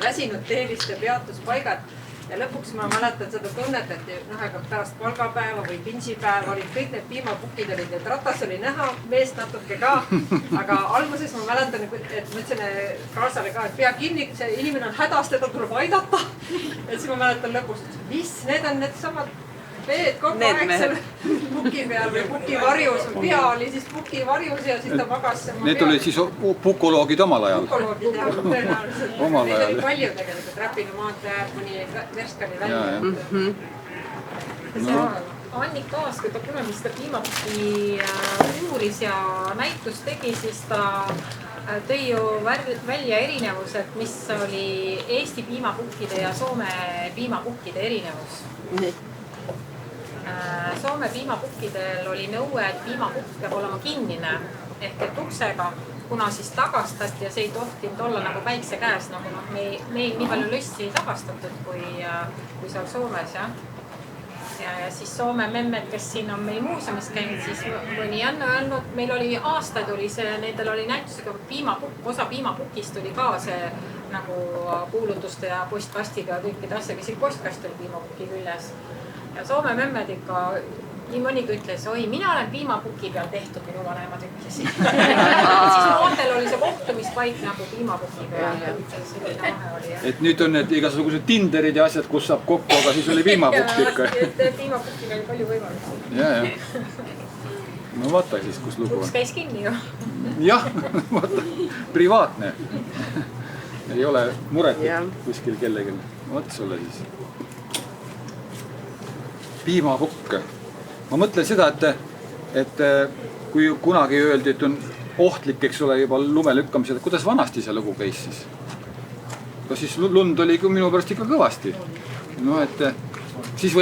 väsinud teeliste peatuspaigad ja lõpuks ma mäletan seda tunnet, et ega pärast palgapäeva või pinsipäeva olid kõik need piimapukid olid, et ratas oli näha, meest natuke ka, aga alguses ma mäletan, et ma ütlesin kaasale ka, et pea kinni, see inimene on hädas, teda tuleb aidata. Ja siis ma mäletan lõpus, et mis, need on need samad veed kogu aeg selle puki peal või puki varjus, pea oli siis puki varjus ja siis ta magas. Need olid siis pukoloogid omal ajal? Pukoloogid jah, tõenäoliselt. Neid oli palju tegelikult, Räpina maantee kuni Verskani välja. Annika Aas, kui ta kunagi seda piimapukki uuris ja näitust tegi, siis ta tõi ju välja erinevused, mis oli Eesti piimapukkide ja Soome piimapukkide erinevus. Soome piimapukkidel oli nõue, et piimapukk peab olema kinnine ehk et uksega, kuna siis tagastati ja see ei tohtinud olla nagu päikse käes, nagu meil nii palju lössi ei tagastatud kui seal Soomes. Ja siis Soome memmed, kes siin on meil muuseumis käinud, siis mõni on öelnud, meil oli aastaid oli see, nendel oli näitusega piimapukk, osa piimapukist oli ka see nagu kuulutuste ja postkastiga ja kõikide asjaga, siin postkast oli piimapukki küljes. Ja Soome memmed ikka, nii mõnigi ütles, oi, mina olen piimapuki peal tehtud, minu vanemad ütlesid. Siis noortel oli see kohtumispaik nagu piimapuki peal. Et nüüd on need igasugused Tinderid ja asjad, kus saab kokku, aga siis oli piimapukk ikka. Piimapukil oli palju võimalusi. Ja. No vaata siis, kus lugu on. Uks käis kinni ju. Jah, vaata, privaatne. Ei ole muret kuskil kellegi. Vaata sulle siis. Piimapukk. Ma mõtlen seda, et kui kunagi öeldi, et on ohtlik, eks ole, juba lume lükkamisel, kuidas vanasti see lugu käis siis? Kas siis lund oli minu pärast ikka kõvasti? No, et siis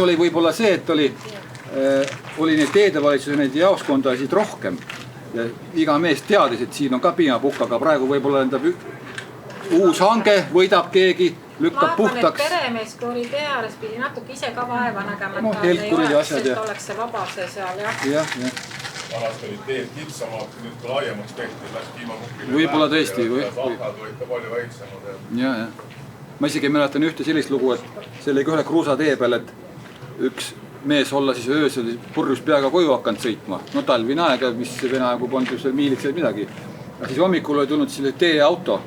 oli võib-olla see, et oli neid teedevalitsuse neid jaoskondasid rohkem. Ja iga mees teadis, et siin on ka piimapukk, aga praegu võib-olla endab uus hange, võidab keegi, lükkab puhtaks. Ma arvan, et peremees, kui oli tee ääres, pidi natuke ise ka vaeva nägema, et ta ei oleks, sest oleks see vabase seal, jah. Vanast olid teed kitsamad, nüüd kui laiemaks tehti, läks piimapukkile. Võib-olla tõesti. Tahad olid ka palju väiksemad. Ja. Ma isegi mäletan ühte sellist lugu, et see oli ühe kruusatee peal, et üks mees olla siis öösel purjus peaga koju hakanud sõitma. No talvine aega, mis venaaegu polnud seal miilikseid midagi. Ja siis hommikul oli tulnud selle teeauto.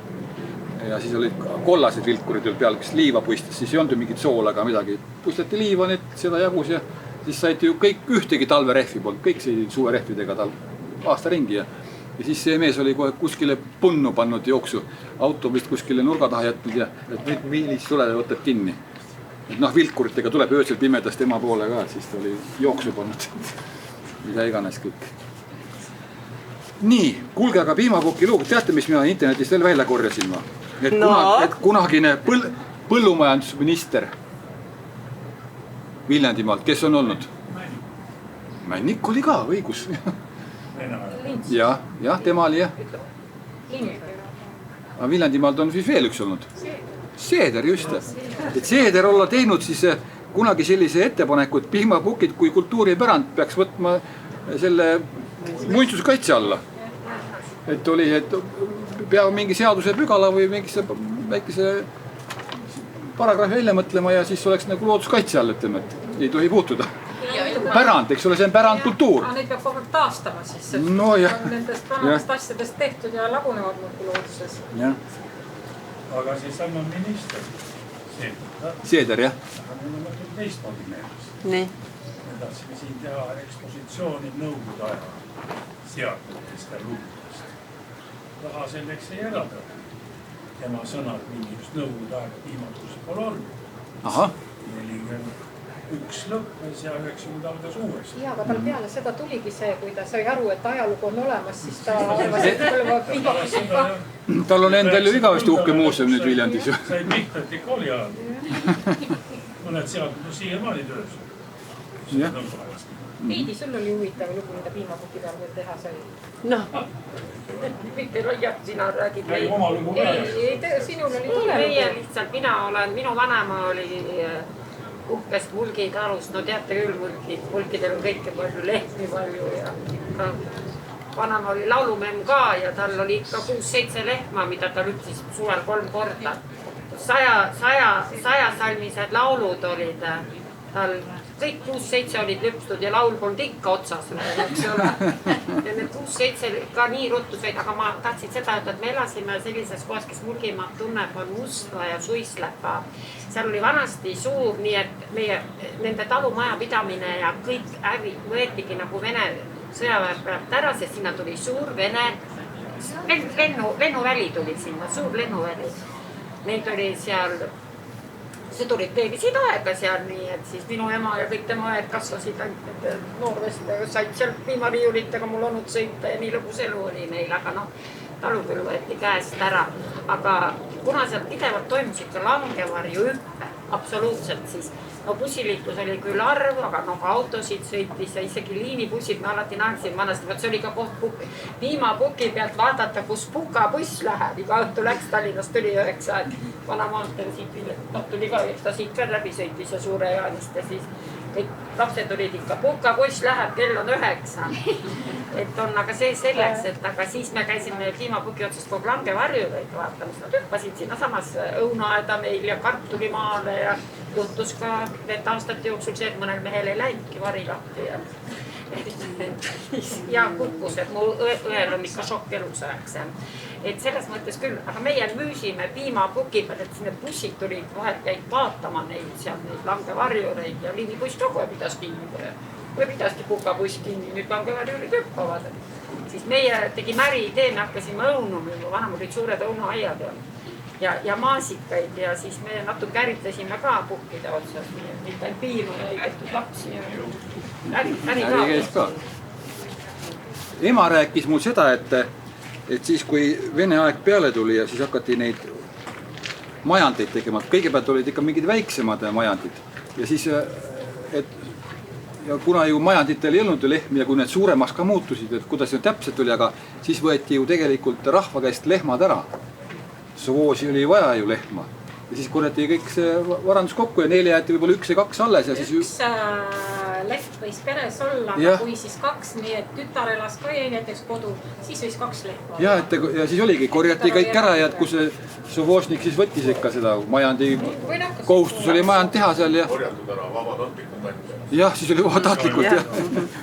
Ja siis olid kollased vilkurid peal, kes liiva puistas, siis ei olnud ju mingit soola ega midagi. Puistati liiva, seda jagus ja siis said ju kõik ühtegi talverehvi polnud, kõik sõidid suverehvidega aasta ringi ja siis see mees oli kohe kuskile punnu pannud jooksu, auto vist kuskile nurga taha jätnud ja et nüüd Viilis tuleb ja võtab kinni. Et noh, vilkuritega tuleb öösel pimedas tema poole ka, et siis ta oli jooksu pannud, mida iganes kõik. Nii, kuulge aga piimapuki lugu, teate, mis mina internetist veel välja korjasin ma? Et kunagine põllumajandusminister Viljandimaalt, kes on olnud? Männik oli ka, õigus. Jah, tema oli jah. Aga Viljandimaalt on siis veel üks olnud. Seeder, just. Et Seeder olla teinud siis kunagi sellise ettepaneku, et piimapukid kui kultuuripärand peaks võtma selle muinsuskaitse alla. Et oli, et peab mingi seaduse pügala või mingise väikese paragrahvi välja mõtlema ja siis oleks nagu looduskaitse all, ütleme, et ei tohi puutuda. Pärand, eks ole, see on pärandkultuur. Neid peab kogu aeg taastama siis, et no, on nendest vanadest asjadest tehtud ja lagunevad muudki looduses. Aga siis on minister Seeder, jah. Aga meil on mõtled teistmoodi meeles. Nii. Me tahtsime siin teha ekspositsiooni nõukogude aja seadmetest ja luudest. Raha selleks ei elada. Tema sõnad mingisugust nõukogude aega piimatus pole olnud. Aha. 41 lõppes ja 90 algas uuesti. Ja, aga tal peale seda tuligi see, kui ta sai aru, et ajalugu on olemas, siis ta arvas, et põlva piimakusib ka. Tal on endal ju igavesti uhke muuseum nüüd Viljandis ju. Sai Mihtati kooli ajal. Mõned seadmed on siiamaani töös. Heidi, sul oli huvitav lugu, mida piimapuki peal veel teha sai. Noh. Mitte laialt, sina räägid. Ei, oma lugu ei, sinul oli tule meie lihtsalt, minu vanema oli uhkest mulgitalust, no teate küll, mulkidel on kõike palju, lehmi palju ja vanema oli laulumemm ka ja tal oli ikka 6-7 lehma, mida ta lüpsis suvel 3 korda. 100 salmised laulud olid tal, kõik 6-7 olid lüpstud ja laul polnud ikka otsas, eks ole. Ja need 6-7 ka nii ruttu sõid, aga ma tahtsin seda, et me elasime sellises kohas, kes Mulgimaad tunneb, on Mustla ja Suislepa. Seal oli vanasti suur, nii et nende talumaja pidamine ja kõik äri võetigi nagu Vene sõjaväe pealt ära, sest sinna tuli suur Vene lennuväli tuli sinna, suur lennuväli. Neid oli seal, sõdurid teenisid aega seal, nii et siis minu ema ja kõik tema aeg kasvasid ainult noorvest, said seal piimariiulitega mul olnud sõita ja nii lõbus elu oli neil, aga noh, talu küll võeti käest ära. Aga kuna seal pidevalt toimusid ka langevarju hüppe, absoluutselt siis, no bussiliiklus oli küll arv, aga noh, autosid sõitis ja isegi liinibussid me alati naeksime vanasti, võt see oli ka koht piimapuki pealt vaadata, kus pukabuss läheb, iga õhtu läks Tallinnast tuli 9, et vana maantel tuli ka, ta siit ka läbi sõitis ja Suure Jaanist ja siis kõik lapsed olid ikka, pukabuss läheb, kell on 9. Et on aga see selleks, et aga siis me käisime piimapuki otsast kogu langevarjureid vaatamas, nad hüppasid sinna samas õunaeda meil ja kartulimaale ja juhtus ka need aastate jooksul see, et mõnel mehel ei läinudki vari lahti ja kukkus, et mu õel on ikka šokk elusajaks. Et selles mõttes küll, aga meie müüsime piimapuki peal, et need bussid tulid vahel käid vaatama neid seal, neid langevarjureid ja liinibuss kogu pidas kinni. Või pidaski pukabuss kinni, nüüd langevarjurid hüppavad. Siis meie tegime äriidee, me hakkasime õunu müüma, vanem olid suured õunuaiad ja maasikaid ja siis me natuke äritasime ka pukkide otsas, mitte ainult piima ja ei tehtud lapsi ja äri ka. Ema rääkis mul seda, et siis kui Vene aeg peale tuli ja siis hakati neid majandeid tegema, kõigepealt olid ikka mingid väiksemad majandid ja siis, ja kuna ju majanditel ei olnud ju lehmi ja kui need suuremaks ka muutusid, et kuidas see täpselt oli, aga siis võeti ju tegelikult rahva käest lehmad ära. Sovoosi oli vaja ju lehma ja siis korjati kõik see varandus kokku ja neile jäeti võib-olla 1 ja 2 alles ja siis üks leht võis peres olla, kui siis 2, nii et tütar elas ka jäi näiteks kodu, siis võis 2 lehma. Ja siis oligi, korjati kõik ära ja et kui see Sovoosnik siis võttis ikka seda majandi kohustus oli majand teha seal ja korjatud ära vabatahtlikult ainult. Jah, siis oli vabatahtlikult ja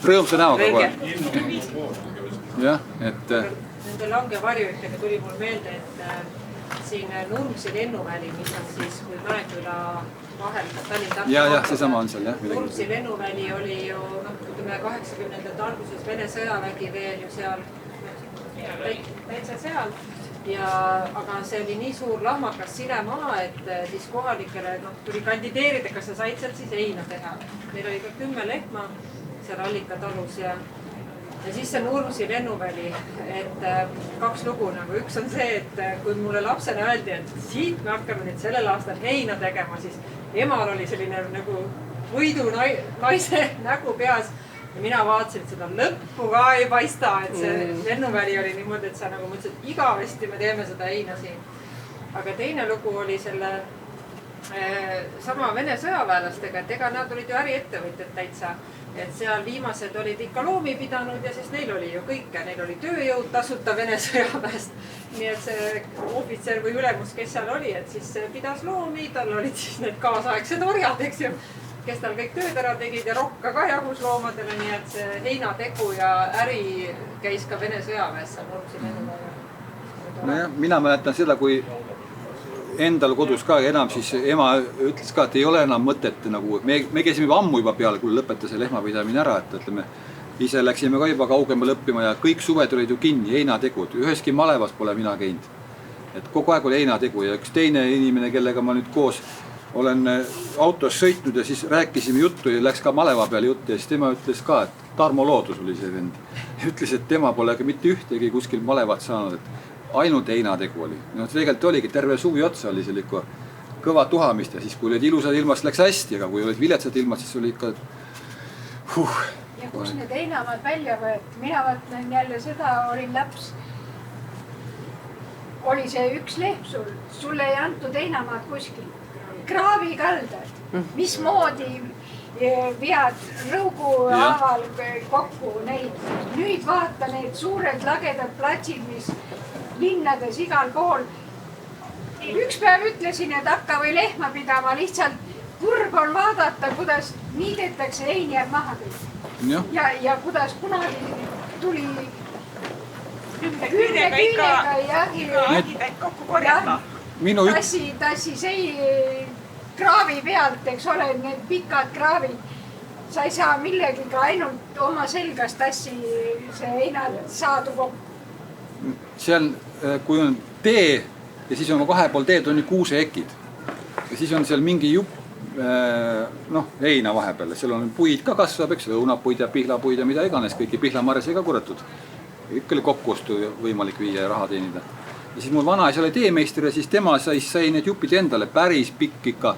rõõmsa näoga kohe. Jah, et nende langevarjuitega tuli mul meelde, et siin Nurmsi lennuväli, mis on siis, kui Mäeküla vahel, Tallinn-Tartu. Ja, seesama on seal, jah. Nurmsi lennuväli oli ju, ütleme 80ndate alguses Vene sõjavägi veel ju seal, täitsa seal. Aga see oli nii suur lahmakas silemaa, et siis kohalikele tuli kandideerida, kas sa said sealt siis heina teha. Meil oli ka 10 lehma seal Allikatalus ja siis see Nurmsi lennuväli, et 2 lugu nagu. Üks on see, et kui mulle lapsena öeldi, et siit me hakkame nüüd sellel aastal heina tegema, siis emal oli selline nagu võidu naise nägu peas ja mina vaatasin, et seda lõppu ka ei paista, et see lennuväli oli niimoodi, et sa nagu mõtlesid, et igavesti me teeme seda heina siin. Aga teine lugu oli selle sama Vene sõjaväelastega, et ega nad olid ju äriettevõtjad täitsa. Et seal viimased olid ikka loomi pidanud ja siis neil oli ju kõike, neil oli tööjõud tasuta Vene sõjaväest. Nii et see ohvitser või ülemus, kes seal oli, et siis pidas loomi, tal olid siis need kaasaegsed orjad, eks ju, kes tal kõik tööd ära tegid ja rokka ka jagus loomadele, nii et see heinategu ja äri käis ka Vene sõjaväes seal Nurmsi lennuväljal. Nojah, mina mäletan seda, kui endal kodus ka enam, siis ema ütles ka, et ei ole enam mõtet nagu, me käisime ammu juba peale, kui lõpetas see lehmapidamine ära, et ütleme, ise läksime ka juba kaugemale õppima ja kõik suved olid ju kinni, heinategud, üheski malevas pole mina käinud. Et kogu aeg oli heinategu ja üks teine inimene, kellega ma nüüd koos olen autos sõitnud ja siis rääkisime juttu ja läks ka maleva peale juttu ja siis tema ütles ka, et Tarmo Loodus oli see vend. Ütles, et tema pole ka mitte ühtegi kuskil malevat saanud, et ainult heinategu oli. No tegelikult oligi, terve suvi otsa oli seal ikka kõva tuhamist ja siis kui olid ilusad ilmast läks hästi, aga kui olid viletsad ilmad, siis oli ikka Ja kus need heinamaad välja võeti? Mina mõtlen jälle seda, olin laps. Oli see üks lehm sul, sulle ei antud heinamaad kuskil. Kraavi kaldad, mismoodi vead rõugu haaval kokku neid. Nüüd vaata need suured lagedad platsid, mis linnades igal pool. Üks päev ütlesin, et hakka või lehma pidama, lihtsalt kurb on vaadata, kuidas niidetakse hein jääb maha kõik. Ja kuidas kunagi tuli küünega ja kokku korjata. Tassis kraavi pealt, eks ole, need pikad kraavid. Sa ei saa millegiga ainult oma selgast tassi see heinad saadu kokku. Seal, kui on tee ja siis on kahe pool teed on ju kuuseekid ja siis on seal mingi jupp heina vahepeal. Seal on puid ka kasvab, eks õunapuid ja pihlapuid ja mida iganes, kõiki pihlamarjas ei ka korratud. Ikka oli kokkuostu võimalik viia ja raha teenida. Ja siis mul vanaisa oli teemeister ja siis tema sai need jupid endale päris pikk ikka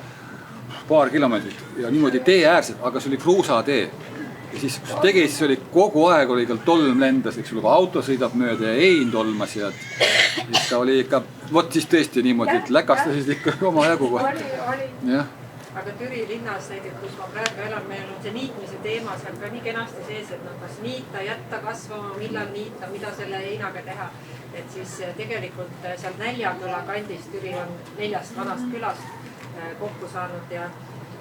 paar kilomeetrit ja niimoodi tee äärselt, aga see oli kruusatee. Ja siis tegid, siis oli kogu aeg oli tolm lendas, eks juba auto sõidab mööda ja hein tolmas ja ikka oli ikka, vot siis tõesti niimoodi, et läkastasid ikka oma jagu kohe. Aga Türi linnas näiteks, kus ma praegu elan, meil on see niitmise teema seal ka nii kenasti sees, et kas niita, jätta kasvama, millal niita, mida selle heinaga teha. Et siis tegelikult seal Näljaküla kandis, Türi on 4 vanast külast kokku saanud ja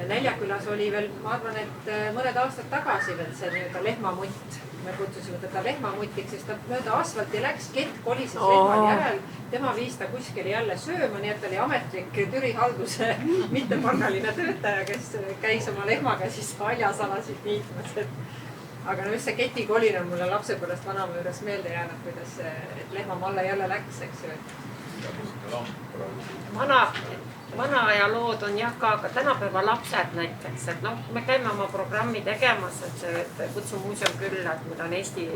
Näljakülas oli veel, ma arvan, et mõned aastad tagasi veel see nii-öelda lehmamutt. Me kutsusime teda lehmamutiks, sest ta mööda asfalti läks, kett kolises lehmal järel. Tema viis ta kuskil jälle sööma, nii et oli ametlik Türi halduse mittepalgaline töötaja, kes käis oma lehmaga siis haljasalasid niitmas. Aga just see ketikolin on mulle lapsepõlvest vanama juures meelde jäänud, kuidas lehmamalle jälle läks, eks ju. Vana aja lood on jah ka, aga tänapäeva lapsed näiteks, et me käime oma programmi tegemas, et see Kutsu muuseum külla, et meil on Eesti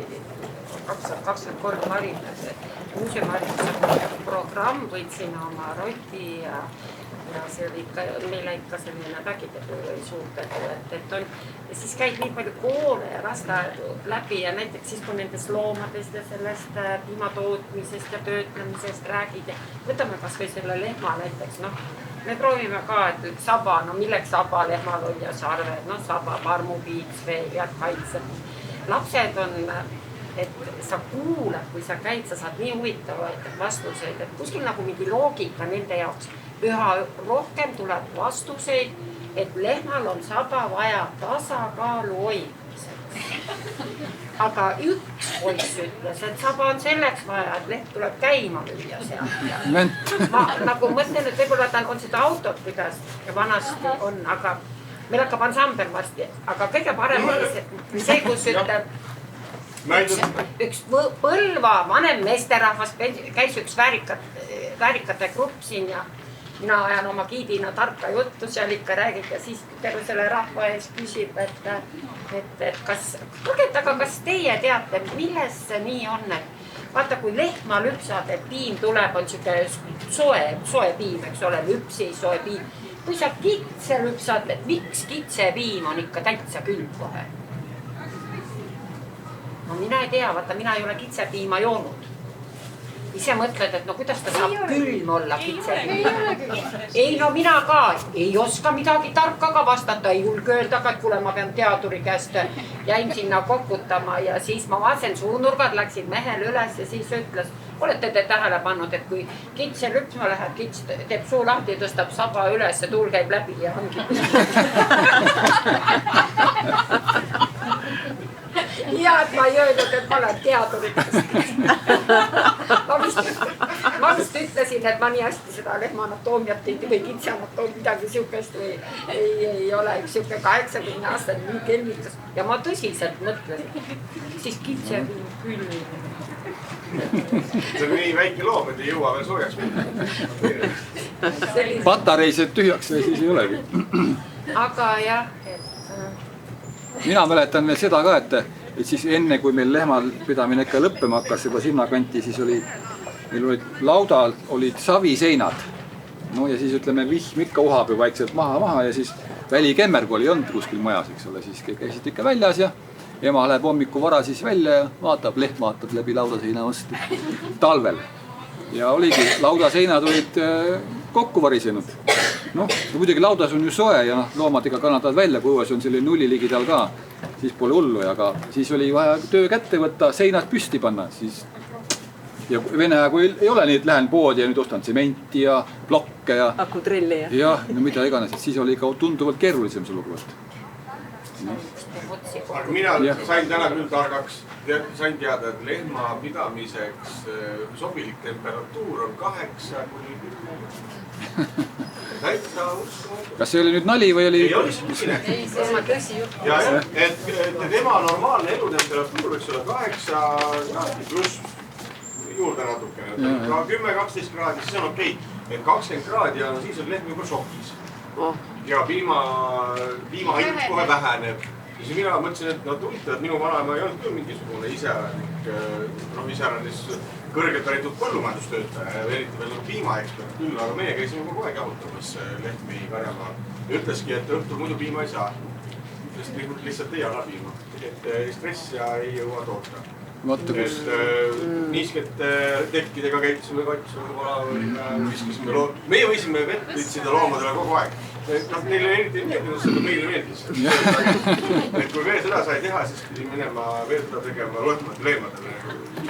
2023 haridus, muuseumihariduse programm, võtsin oma roti ja see oli ikka, meile ikka selline vägitöö oli suurt, et on ja siis käid nii palju koole ja lasteaedu läbi ja näiteks siis, kui nendest loomadest ja sellest piimatootmisest ja töötlemisest räägid ja võtame kas või selle lehma näiteks, me proovime ka, et üks saba, milleks saba, lehmal on ja sarved, saba, parmupiits, veeljad, kaitsed. Lapsed on, et sa kuuled, kui sa käid, sa saad nii huvitavaid vastuseid, et kuskil nagu mingi loogika nende jaoks. Üha rohkem tuleb vastuseid, et lehmal on saba vaja tasakaalu hoidmisel. aga üks poiss ütles, et saba on selleks vaja, et leht tuleb käima lüüa seal. Ma nagu mõtlen, et võib-olla ta on seda autot, kuidas vanasti on, aga meil hakkab ansambel varsti, aga kõige parem oli see, kus ütleb üks Põlva vanem meesterahvas, käis üks väärikate grupp siin ja mina ajan oma giidina tarka juttu seal ikka räägib ja siis terve selle rahva ees küsib, et kas, aga kas teie teate, milles see nii on, et vaata, kui lehma lüpsad, et piim tuleb, on siuke soe piim, eks ole, lüpsi soe piim. Kui sa kitse lüpsad, et miks kitse piim on ikka täitsa külm kohe? No mina ei tea, vaata, mina ei ole kitse piima joonud. Ise mõtled, et no kuidas ta saab külm olla kitse piim. Ei, no mina ka ei oska midagi tarkaga vastata, ei julge öelda, et kuule, ma pean teaduri käest, jäin sinna kokutama ja siis ma vaatasin suunurgad, läksid mehel üles ja siis ütles, olete te tähele pannud, et kui kitse lüpsma läheb, kits teeb suu lahti, tõstab saba üles ja tuul käib läbi ja ongi. Ja, et ma ei öelnud, et ma olen teaduritest. Ma vist ütlesin, et ma nii hästi seda lehma anatoomiat või kitse anatoomiat midagi siukest või ei ole üks siuke 80-aastane nii kelmitus. Ja ma tõsiselt mõtlesin, siis kitse külm. See on nii väike loom, et ei jõua veel soojaks minna. Patareised tühjaks või siis ei olegi. Aga jah, mina mäletan veel seda ka, et siis enne kui meil lehmapidamine ikka lõppema hakkas juba sinna kanti, siis meil olid laudal olid saviseinad. No ja siis ütleme, vihm ikka uhab ju vaikselt maha ja siis välikemmergu oli olnud kuskil majas, eks ole, siis kõik käisid ikka väljas ja ema läheb hommiku vara siis välja ja vaatab, lehm vaatab läbi laudaseina vastu talvel. Ja oligi, laudaseinad olid kokku varisenud. Noh, muidugi laudas on ju soe ja loomad ikka kannatavad välja, kui õues on selline nulli ligidal ka, siis pole hullu, aga siis oli vaja töö kätte võtta, seinad püsti panna, siis ja Vene aja, kui ei ole nii, et lähen poodi ja nüüd ostan tsementi ja blokke ja akutrilli ja jah, no mida iganes, et siis oli ikka tunduvalt keerulisem see lugu. Aga mina sain täna küll targaks, sain teada, et lehma pidamiseks sobilik temperatuur on 8 kuni 10. Täitsa uskumatu. Kas see oli nüüd nali või oli? Ei oli tõsine. Ei, see on tõsi jutt. Ja, et tema normaalne elutemperatuur võiks olla 8 kraadi pluss juurde natukene. 10-12 kraadi, siis on okei. Et 20 kraadi ja siis on lehm juba šokis. Ja piima hind kohe väheneb. Siis mina mõtlesin, et nad huvitavad, et minu vanaema ei olnud küll mingisugune iseäranis kõrgelt haritud põllumajandustöötaja, eriti veel piimaekspert küll, aga meie käisime kogu aeg jahutamas lehmi karjamaa. Ja ütleski, et õhtul muidu piima ei saa, sest lihtsalt ei anna piima. Et stress ja ei jõua toota. Niiskete tekkidega käitusime kaitsime, viskasime lood. Meie võisime vett litsida loomadele kogu aeg. Neile eriti ei meeldinud, seda meile meeldis. Et kui veel seda sai teha, siis pidi minema veel seda tegema loetamata lehmadele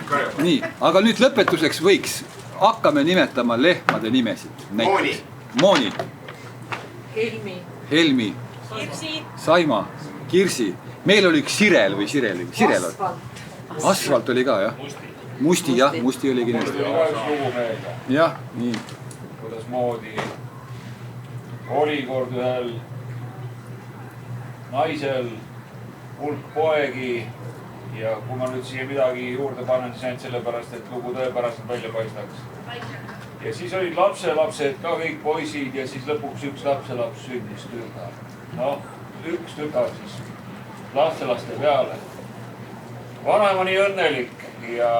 karjama. Nii, aga nüüd lõpetuseks võiks hakkame nimetama lehmade nimesid. Mooni. Helmi. Saima. Kirsi. Meil oli üks Sirel või Sirel. Asfalt oli ka, jah. Musti, jah. Musti oli kindlasti. Jah, nii. Kuidas moodi oli kord ühel naisel hulk poegi ja kui ma nüüd siia midagi juurde panen, siis ainult sellepärast, et lugu tõepäraselt välja paistaks. Ja siis olid lapselapsed ka kõik poisid ja siis lõpuks üks lapselaps sündis tütar. No, üks tütar siis lastelaste peale. Vanaema nii õnnelik ja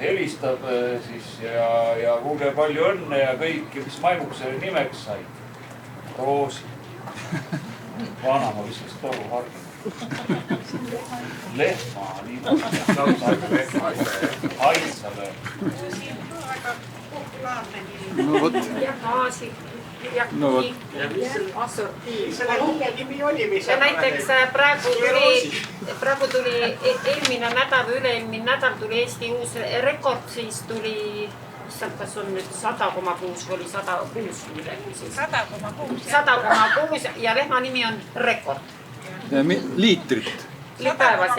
helistab siis ja kuulge palju õnne ja kõik, mis maimuks selle nimeks sai. Roosi. Vanaema viskas toru hargi. Lehma, nii Aitsale. No vot. No vot. Selle kuke nimi oli, mis ja näiteks praegu tuli eelmine nädal või üle-eelmine nädal tuli Eesti uus rekord, siis tuli kas on nüüd 100,6 või 106 midagi siis? 100,6. 100,6 ja lehma nimi on rekord. Liitrit. päevas.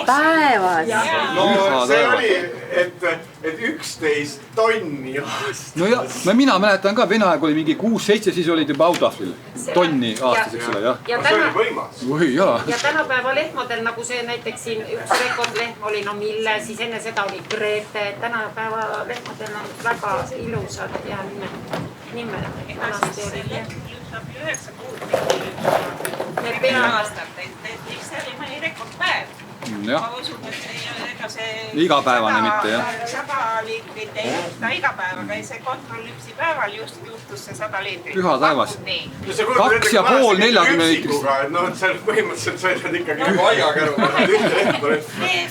Päevas? No see oli, et 11 tonni aastas. No ja mina mäletan ka, Vene aeg oli mingi 6-7, siis olid juba Audafil tonni aastas, eks ole, jah. See oli võimas. Või jaa. Ja tänapäeva lehmadel, nagu see näiteks siin üks rekordlehm oli, no Mille, siis enne seda oli Grete. Tänapäeva lehmadel on väga ilusad ja nimed. Vanasti oli lehm lüpsab 9 kuud. Me peame aastat, et see oli mõni rekordpäev. Ma usun, et see igapäevane mitte, jah. 100 liitrit ei lüpsta igapäevaga, see kontrollüpsi päeval just juhtus see 100 liitrit. Püha taevas. 2,5 40 liitrist. No seal põhimõtteliselt sa oled ikkagi nagu aiakäru. Need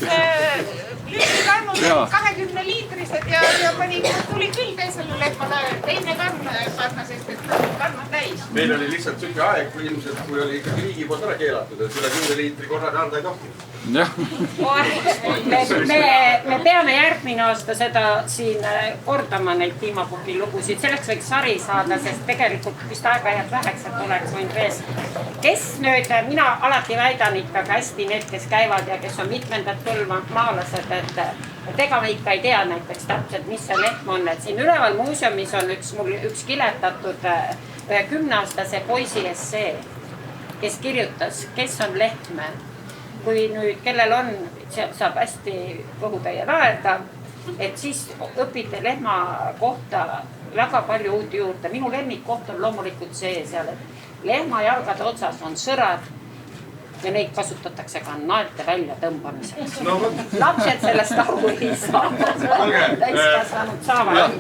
lüpsid ainult 20 liitrised ja mõni tuli küll teisele lehmale teine kann panna, sest et kann on täis. Meil oli lihtsalt siuke aeg, ilmselt kui oli ikkagi riigi poolt ära keelatud, et üle 10 liitri korraga anda ei tohtinud. Me peame järgmine aasta seda siin kordama neid piimapuki lugusid, selleks võiks sari saada, sest tegelikult vist aega jääb väheks, et oleks võinud vees. Kes nüüd, mina alati väidan ikkagi hästi need, kes käivad ja kes on mitmendat põlva maalased, et ega me ikka ei tea näiteks täpselt, mis see lehm on, et siin üleval muuseumis on mul üks kiletatud 10-aastase poisi essee, kes kirjutas, kes on lehm. Kui nüüd, kellel on, saab hästi kõhutäie naerda, et siis õpite lehma kohta väga palju uut juurde. Minu lemmikkoht on loomulikult see seal, et lehma jalgade otsas on sõrad ja neid kasutatakse ka naelte välja tõmbamiseks. Lapsed sellest aru ei saa. Täiskasvanud saavad.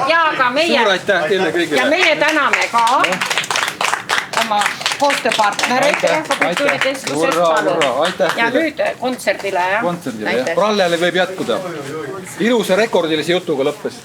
Ja ka meie. Suur aitäh teile kõigile. Ja meie täname ka oma koostööpartnereid Rahvakultuurikeskusest palun. Ja nüüd kontserdile. Kontserdile, jah. Rallele võib jätkuda. Ilusa rekordilise jutuga lõppes.